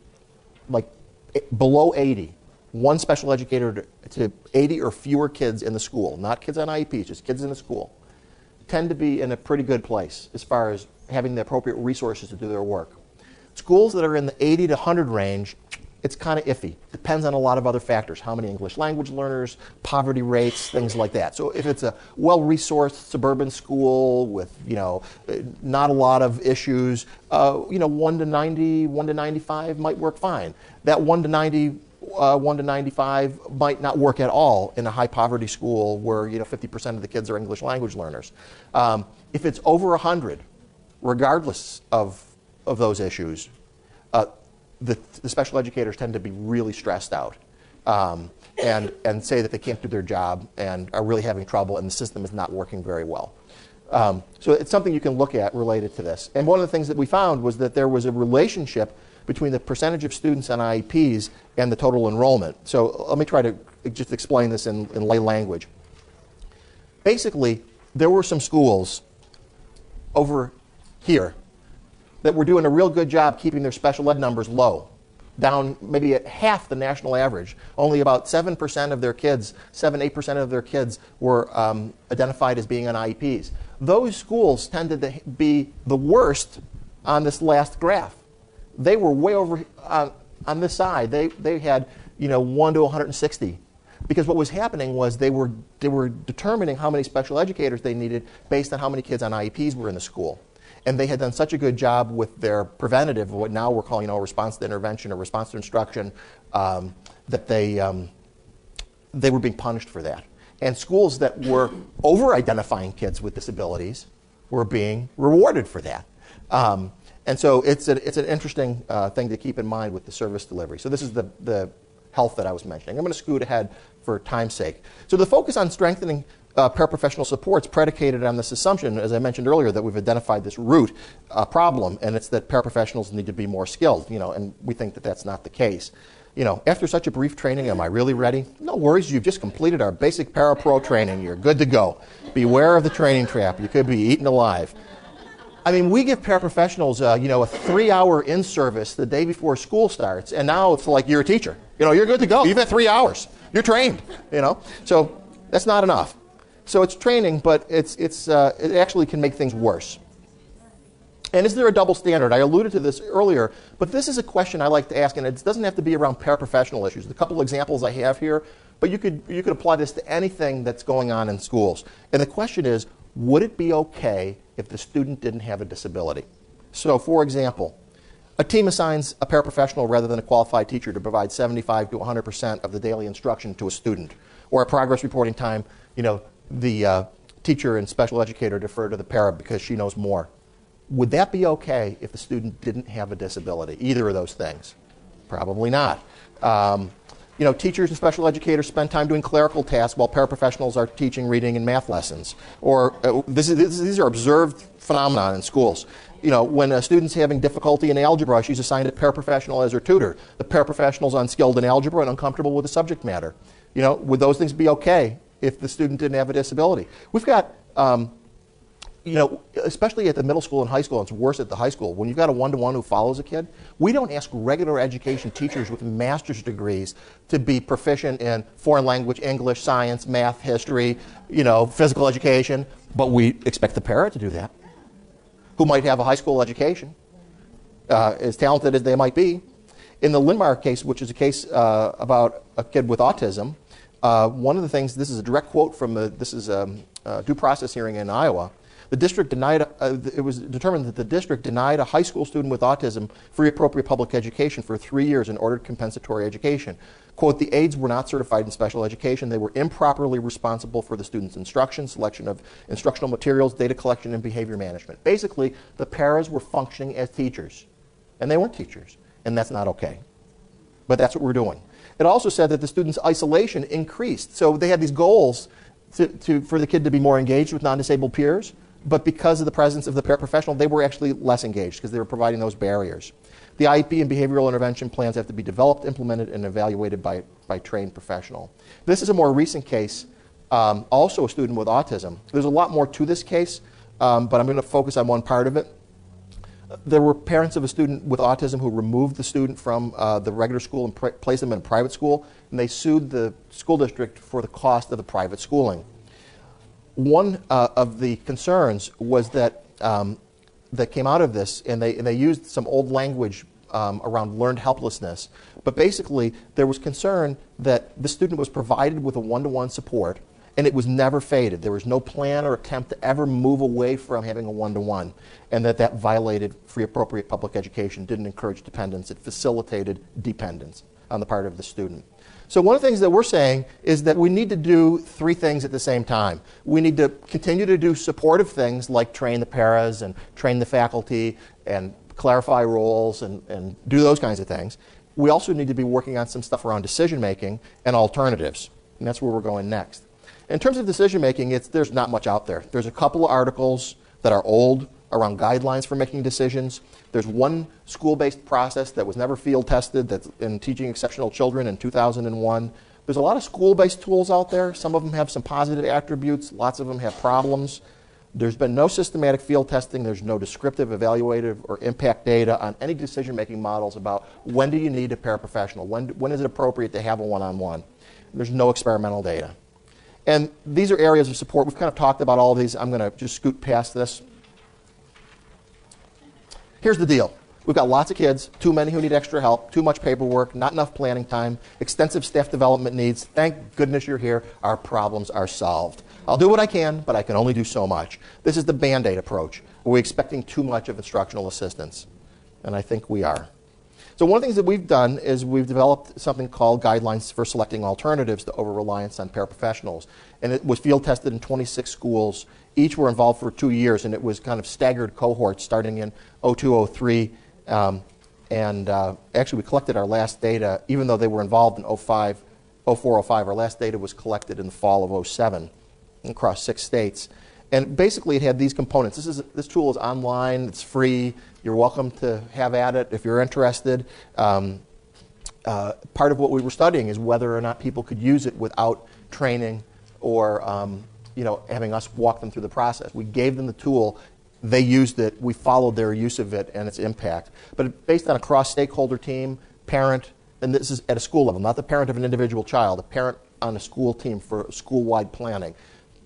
S2: below 80, 1 special educator to 80 or fewer kids in the school, not kids on IEPs, just kids in the school, tend to be in a pretty good place as far as having the appropriate resources to do their work. Schools that are in the 80 to 100 range it's kind of iffy. Depends on a lot of other factors, how many English language learners, poverty rates, things like that. So if it's a well-resourced suburban school with, not a lot of issues, 1 to 90, 1 to 95 might work fine. That 1 to 90, 1 to 95 might not work at all in a high poverty school where 50% of the kids are English language learners. If it's over 100, regardless of those issues, the special educators tend to be really stressed out and say that they can't do their job and are really having trouble and the system is not working very well. So it's something you can look at related to this. And one of the things that we found was that there was a relationship between the percentage of students on IEPs and the total enrollment. So let me try to just explain this in lay language. Basically, there were some schools over here that were doing a real good job keeping their special ed numbers low, down maybe at half the national average. Only about 7% of their kids, 8% of their kids were identified as being on IEPs. Those schools tended to be the worst on this last graph. They were way over on this side. They had 1 to 160. Because what was happening was they were determining how many special educators they needed based on how many kids on IEPs were in the school. And they had done such a good job with their preventative, what now we're calling response to intervention or response to instruction, that they were being punished for that. And schools that were over-identifying kids with disabilities were being rewarded for that. And so it's an interesting thing to keep in mind with the service delivery. So this is the health that I was mentioning. I'm going to scoot ahead for time's sake. So the focus on strengthening paraprofessional supports predicated on this assumption, as I mentioned earlier, that we've identified this root problem, and it's that paraprofessionals need to be more skilled, and we think that that's not the case. After such a brief training, am I really ready? No worries, you've just completed our basic parapro training. You're good to go. Beware of the training trap. You could be eaten alive. I mean, we give paraprofessionals, a 3-hour in-service the day before school starts, and now it's like you're a teacher. You're good to go. You've had 3 hours. You're trained, So that's not enough. So it's training, but it actually can make things worse. And is there a double standard? I alluded to this earlier, but this is a question I like to ask, and it doesn't have to be around paraprofessional issues. The couple examples I have here, but you could apply this to anything that's going on in schools. And the question is, would it be okay if the student didn't have a disability? So, for example, a team assigns a paraprofessional rather than a qualified teacher to provide 75 to 100% of the daily instruction to a student, or at progress reporting time, the teacher and special educator defer to the para because she knows more. Would that be okay if the student didn't have a disability? Either of those things? Probably not. Teachers and special educators spend time doing clerical tasks while paraprofessionals are teaching reading and math lessons. Or these are observed phenomena in schools. When a student's having difficulty in algebra, she's assigned a paraprofessional as her tutor. The paraprofessional's unskilled in algebra and uncomfortable with the subject matter. Would those things be okay if the student didn't have a disability? We've got, especially at the middle school and high school, and it's worse at the high school, when you've got a one-to-one who follows a kid, we don't ask regular education teachers with master's degrees to be proficient in foreign language, English, science, math, history, physical education, but we expect the para to do that, who might have a high school education, as talented as they might be. In the Lindmar case, which is a case about a kid with autism, one of the things, this is a direct quote from a due process hearing in Iowa. The district denied, it was determined that the district denied a high school student with autism free appropriate public education for 3 years and ordered compensatory education. Quote, the aides were not certified in special education. They were improperly responsible for the student's instruction, selection of instructional materials, data collection, and behavior management. Basically, the paras were functioning as teachers, and they weren't teachers, and that's not okay. But that's what we're doing. It also said that the student's isolation increased. So they had these goals for the kid to be more engaged with non-disabled peers, but because of the presence of the paraprofessional, they were actually less engaged because they were providing those barriers. The IEP and behavioral intervention plans have to be developed, implemented, and evaluated by trained professional. This is a more recent case, also a student with autism. There's a lot more to this case, but I'm going to focus on one part of it. There were parents of a student with autism who removed the student from the regular school and placed them in a private school, and they sued the school district for the cost of the private schooling. One of the concerns was that that came out of this, and they used some old language around learned helplessness. But basically, there was concern that the student was provided with a one-to-one support, and it was never faded. There was no plan or attempt to ever move away from having a one-to-one, and that violated free appropriate public education, didn't encourage dependence. It facilitated dependence on the part of the student. So one of the things that we're saying is that we need to do three things at the same time. We need to continue to do supportive things like train the paras and train the faculty and clarify roles and do those kinds of things. We also need to be working on some stuff around decision making and alternatives, and that's where we're going next. In terms of decision making, there's not much out there. There's a couple of articles that are old around guidelines for making decisions. There's one school-based process that was never field tested that's in teaching exceptional children in 2001. There's a lot of school-based tools out there. Some of them have some positive attributes. Lots of them have problems. There's been no systematic field testing. There's no descriptive, evaluative, or impact data on any decision-making models about when do you need a paraprofessional, when is it appropriate to have a one-on-one. There's no experimental data. And these are areas of support. We've kind of talked about all of these. I'm going to just scoot past this. Here's the deal. We've got lots of kids, too many who need extra help, too much paperwork, not enough planning time, extensive staff development needs. Thank goodness you're here. Our problems are solved. I'll do what I can, but I can only do so much. This is the Band-Aid approach. Are we expecting too much of instructional assistance? And I think we are. So one of the things that we've done is we've developed something called guidelines for selecting alternatives to over-reliance on paraprofessionals. And it was field tested in 26 schools. Each were involved for 2 years, and it was kind of staggered cohorts starting in 02, 03. Actually, we collected our last data, even though they were involved in 04, 05. Our last data was collected in the fall of 07 across 6 states. And basically, it had these components. This tool is online. It's free. You're welcome to have at it if you're interested. Part of what we were studying is whether or not people could use it without training or having us walk them through the process. We gave them the tool. They used it. We followed their use of it and its impact. But it's based on a cross-stakeholder team, parent, and this is at a school level, not the parent of an individual child, a parent on a school team for school-wide planning.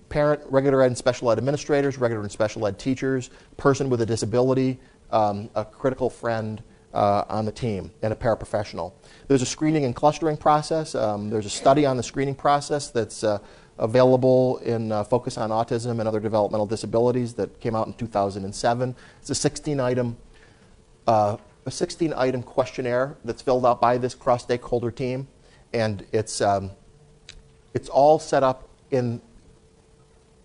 S2: Parent, regular ed and special ed administrators, regular and special ed teachers, person with a disability, a critical friend on the team, and a paraprofessional. There's a screening and clustering process. There's a study on the screening process that's available in Focus on Autism and Other Developmental Disabilities that came out in 2007. It's a 16-item questionnaire that's filled out by this cross-stakeholder team, and it's all set up in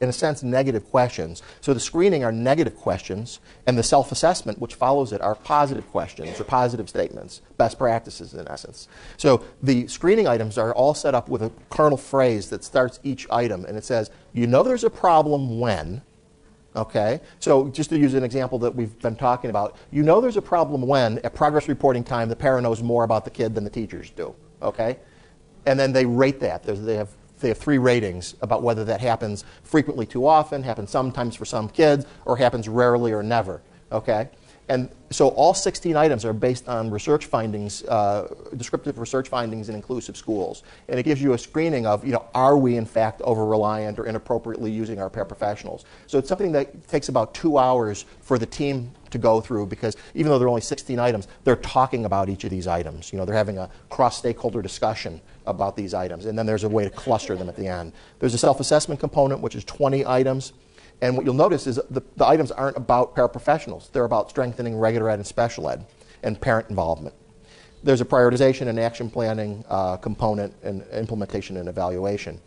S2: a sense, negative questions. So the screening are negative questions, and the self-assessment, which follows it, are positive questions or positive statements, best practices in essence. So the screening items are all set up with a kernel phrase that starts each item, and it says, you know there's a problem when, okay? So just to use an example that we've been talking about, you know there's a problem when, at progress reporting time, the parent knows more about the kid than the teachers do, okay? And then they rate that. They have 3 ratings about whether that happens frequently too often, happens sometimes for some kids, or happens rarely or never, okay? And so all 16 items are based on research findings, descriptive research findings in inclusive schools. And it gives you a screening of, are we in fact over-reliant or inappropriately using our paraprofessionals? So it's something that takes about 2 hours for the team to go through, because even though there are only 16 items, they're talking about each of these items. They're having a cross-stakeholder discussion about these items. And then there's a way to cluster them at the end. There's a self-assessment component, which is 20 items. And what you'll notice is the items aren't about paraprofessionals. They're about strengthening regular ed and special ed and parent involvement. There's a prioritization and action planning component and implementation and evaluation.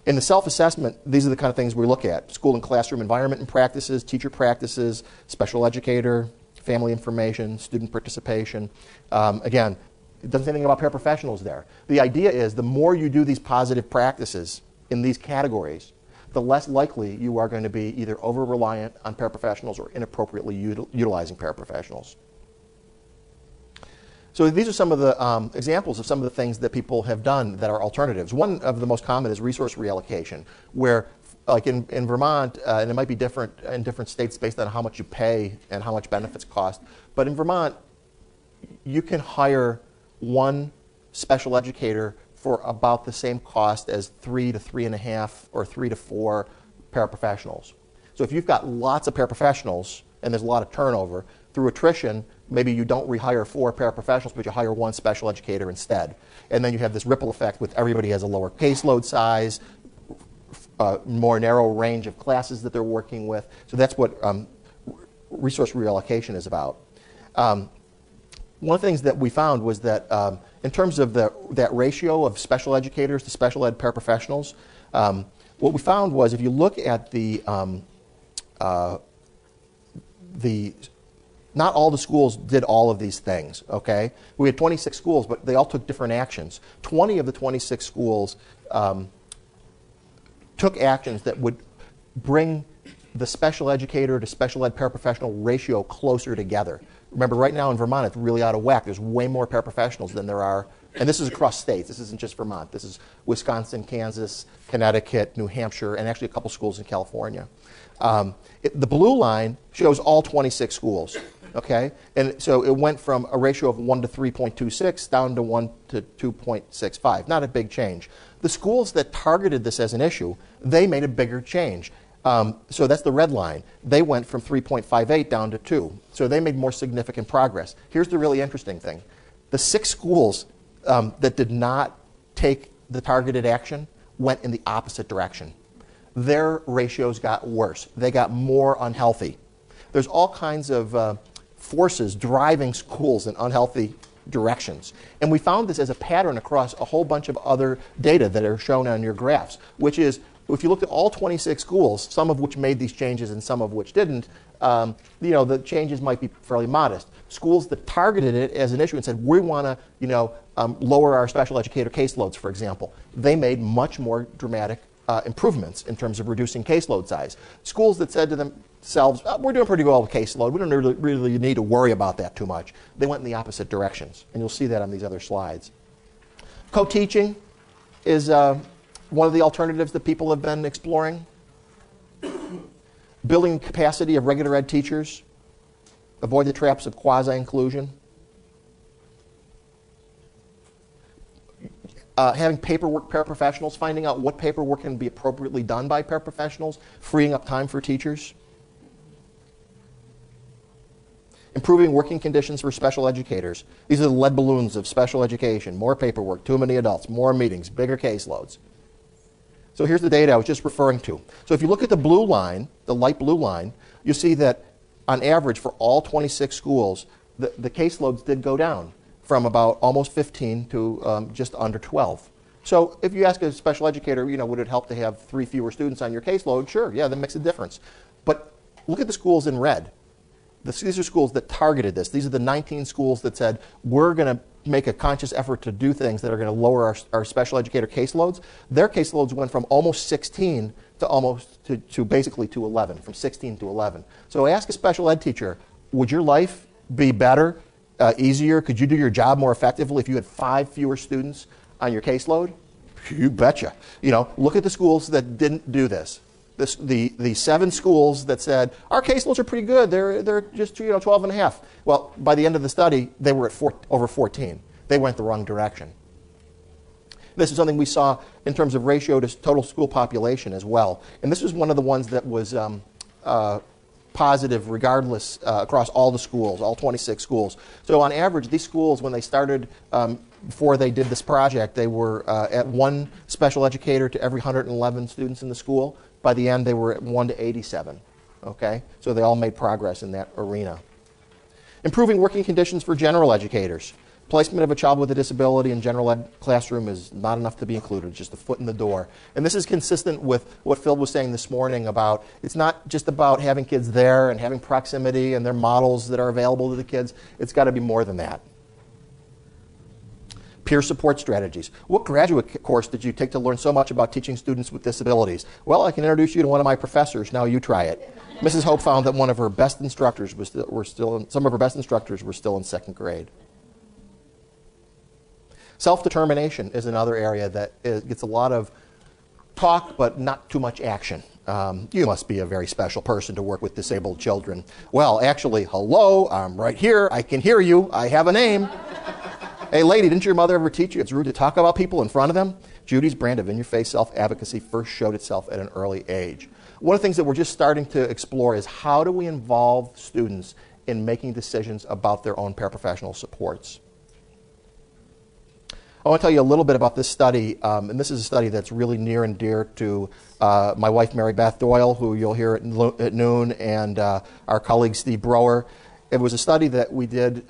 S2: In the self-assessment, these are the kind of things we look at: school and classroom environment and practices, teacher practices, special educator, family information, student participation. Again, it doesn't say anything about paraprofessionals there. The idea is the more you do these positive practices in these categories, the less likely you are going to be either over-reliant on paraprofessionals or inappropriately utilizing paraprofessionals. So these are some of the examples of some of the things that people have done that are alternatives. One of the most common is resource reallocation, where like in Vermont, and it might be different in different states based on how much you pay and how much benefits cost, but in Vermont, you can hire one special educator for about the same cost as 3 to 3.5 or 3 to 4 paraprofessionals. So if you've got lots of paraprofessionals, and there's a lot of turnover. Through attrition, maybe you don't rehire 4 paraprofessionals, but you hire 1 special educator instead. And then you have this ripple effect with everybody has a lower caseload size, more narrow range of classes that they're working with. So that's what resource reallocation is about. One of the things that we found was that in terms of that ratio of special educators to special ed paraprofessionals, what we found was if you look at not all the schools did all of these things, okay? We had 26 schools, but they all took different actions. 20 of the 26 schools took actions that would bring the special educator to special ed paraprofessional ratio closer together. Remember, right now in Vermont, it's really out of whack. There's way more paraprofessionals than there are, and this is across states. This isn't just Vermont. This is Wisconsin, Kansas, Connecticut, New Hampshire, and actually a couple schools in California. The blue line shows all 26 schools, okay? And so it went from a ratio of 1 to 3.26 down to 1 to 2.65. Not a big change. The schools that targeted this as an issue, they made a bigger change. So that's the red line. They went from 3.58 down to 2. So they made more significant progress. Here's the really interesting thing. The 6 schools that did not take the targeted action went in the opposite direction. Their ratios got worse. They got more unhealthy. There's all kinds of forces driving schools in unhealthy directions. And we found this as a pattern across a whole bunch of other data that are shown on your graphs, which is if you looked at all 26 schools, some of which made these changes and some of which didn't, the changes might be fairly modest. Schools that targeted it as an issue and said, we want to lower our special educator caseloads, for example, they made much more dramatic improvements in terms of reducing caseload size. Schools that said to themselves, we're doing pretty well with caseload, we don't really need to worry about that too much, they went in the opposite directions. And you'll see that on these other slides. Co-teaching is one of the alternatives that people have been exploring. Building capacity of regular ed teachers. Avoid the traps of quasi-inclusion. Having paperwork paraprofessionals, finding out what paperwork can be appropriately done by paraprofessionals, freeing up time for teachers. Improving working conditions for special educators. These are the lead balloons of special education. More paperwork, too many adults, more meetings, bigger caseloads. So here's the data I was just referring to. So if you look at the blue line, the light blue line, you see that on average for all 26 schools, the caseloads did go down from about almost 15 to just under 12. So if you ask a special educator, would it help to have 3 fewer students on your caseload? Sure, yeah, that makes a difference. But look at the schools in red. These are schools that targeted this. These are the 19 schools that said, we're going to make a conscious effort to do things that are going to lower our special educator caseloads. Their caseloads went from almost 16 to basically to 11, from 16 to 11. So ask a special ed teacher, would your life be better, easier? Could you do your job more effectively if you had 5 fewer students on your caseload? You betcha. Look at the schools that didn't do this. The 7 schools that said, our caseloads are pretty good, they're just 12 and a half. Well, by the end of the study, they were at over 14. They went the wrong direction. This is something we saw in terms of ratio to total school population as well. And this was one of the ones that was positive regardless across all the schools, all 26 schools. So on average, these schools, when they started, before they did this project, they were at 1 special educator to every 111 students in the school. By the end, they were at 1 to 87. Okay? So they all made progress in that arena. Improving working conditions for general educators. Placement of a child with a disability in general ed classroom is not enough to be included, just a foot in the door. And this is consistent with what Phil was saying this morning about it's not just about having kids there and having proximity and their models that are available to the kids. It's got to be more than that. Peer support strategies. What graduate course did you take to learn so much about teaching students with disabilities? Well, I can introduce you to one of my professors. Now you try it. Mrs. Hope found that some of her best instructors were still in 2nd grade. Self-determination is another area that gets a lot of talk but not too much action. You must be a very special person to work with disabled children. Well, actually, hello, I'm right here. I can hear you. I have a name. Hey, lady, didn't your mother ever teach you it's rude to talk about people in front of them? Judy's brand of in-your-face self-advocacy first showed itself at an early age. One of the things that we're just starting to explore is how do we involve students in making decisions about their own paraprofessional supports. I want to tell you a little bit about this study, and this is a study that's really near and dear to my wife, Mary Beth Doyle, who you'll hear at noon, and our colleague, Steve Brower. It was a study that we did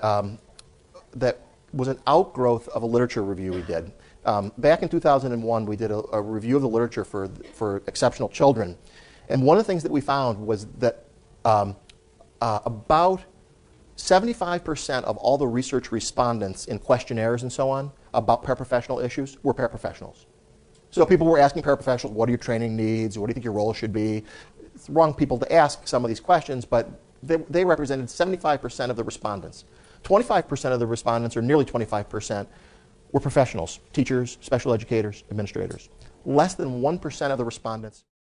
S2: that was an outgrowth of a literature review we did. Back in 2001, we did a review of the literature for exceptional children. And one of the things that we found was that about 75% of all the research respondents in questionnaires and so on about paraprofessional issues were paraprofessionals. So people were asking paraprofessionals, what are your training needs? What do you think your role should be? It's the wrong people to ask some of these questions, but they represented 75% of the respondents. 25% of the respondents, or nearly 25%, were professionals, teachers, special educators, administrators. Less than 1% of the respondents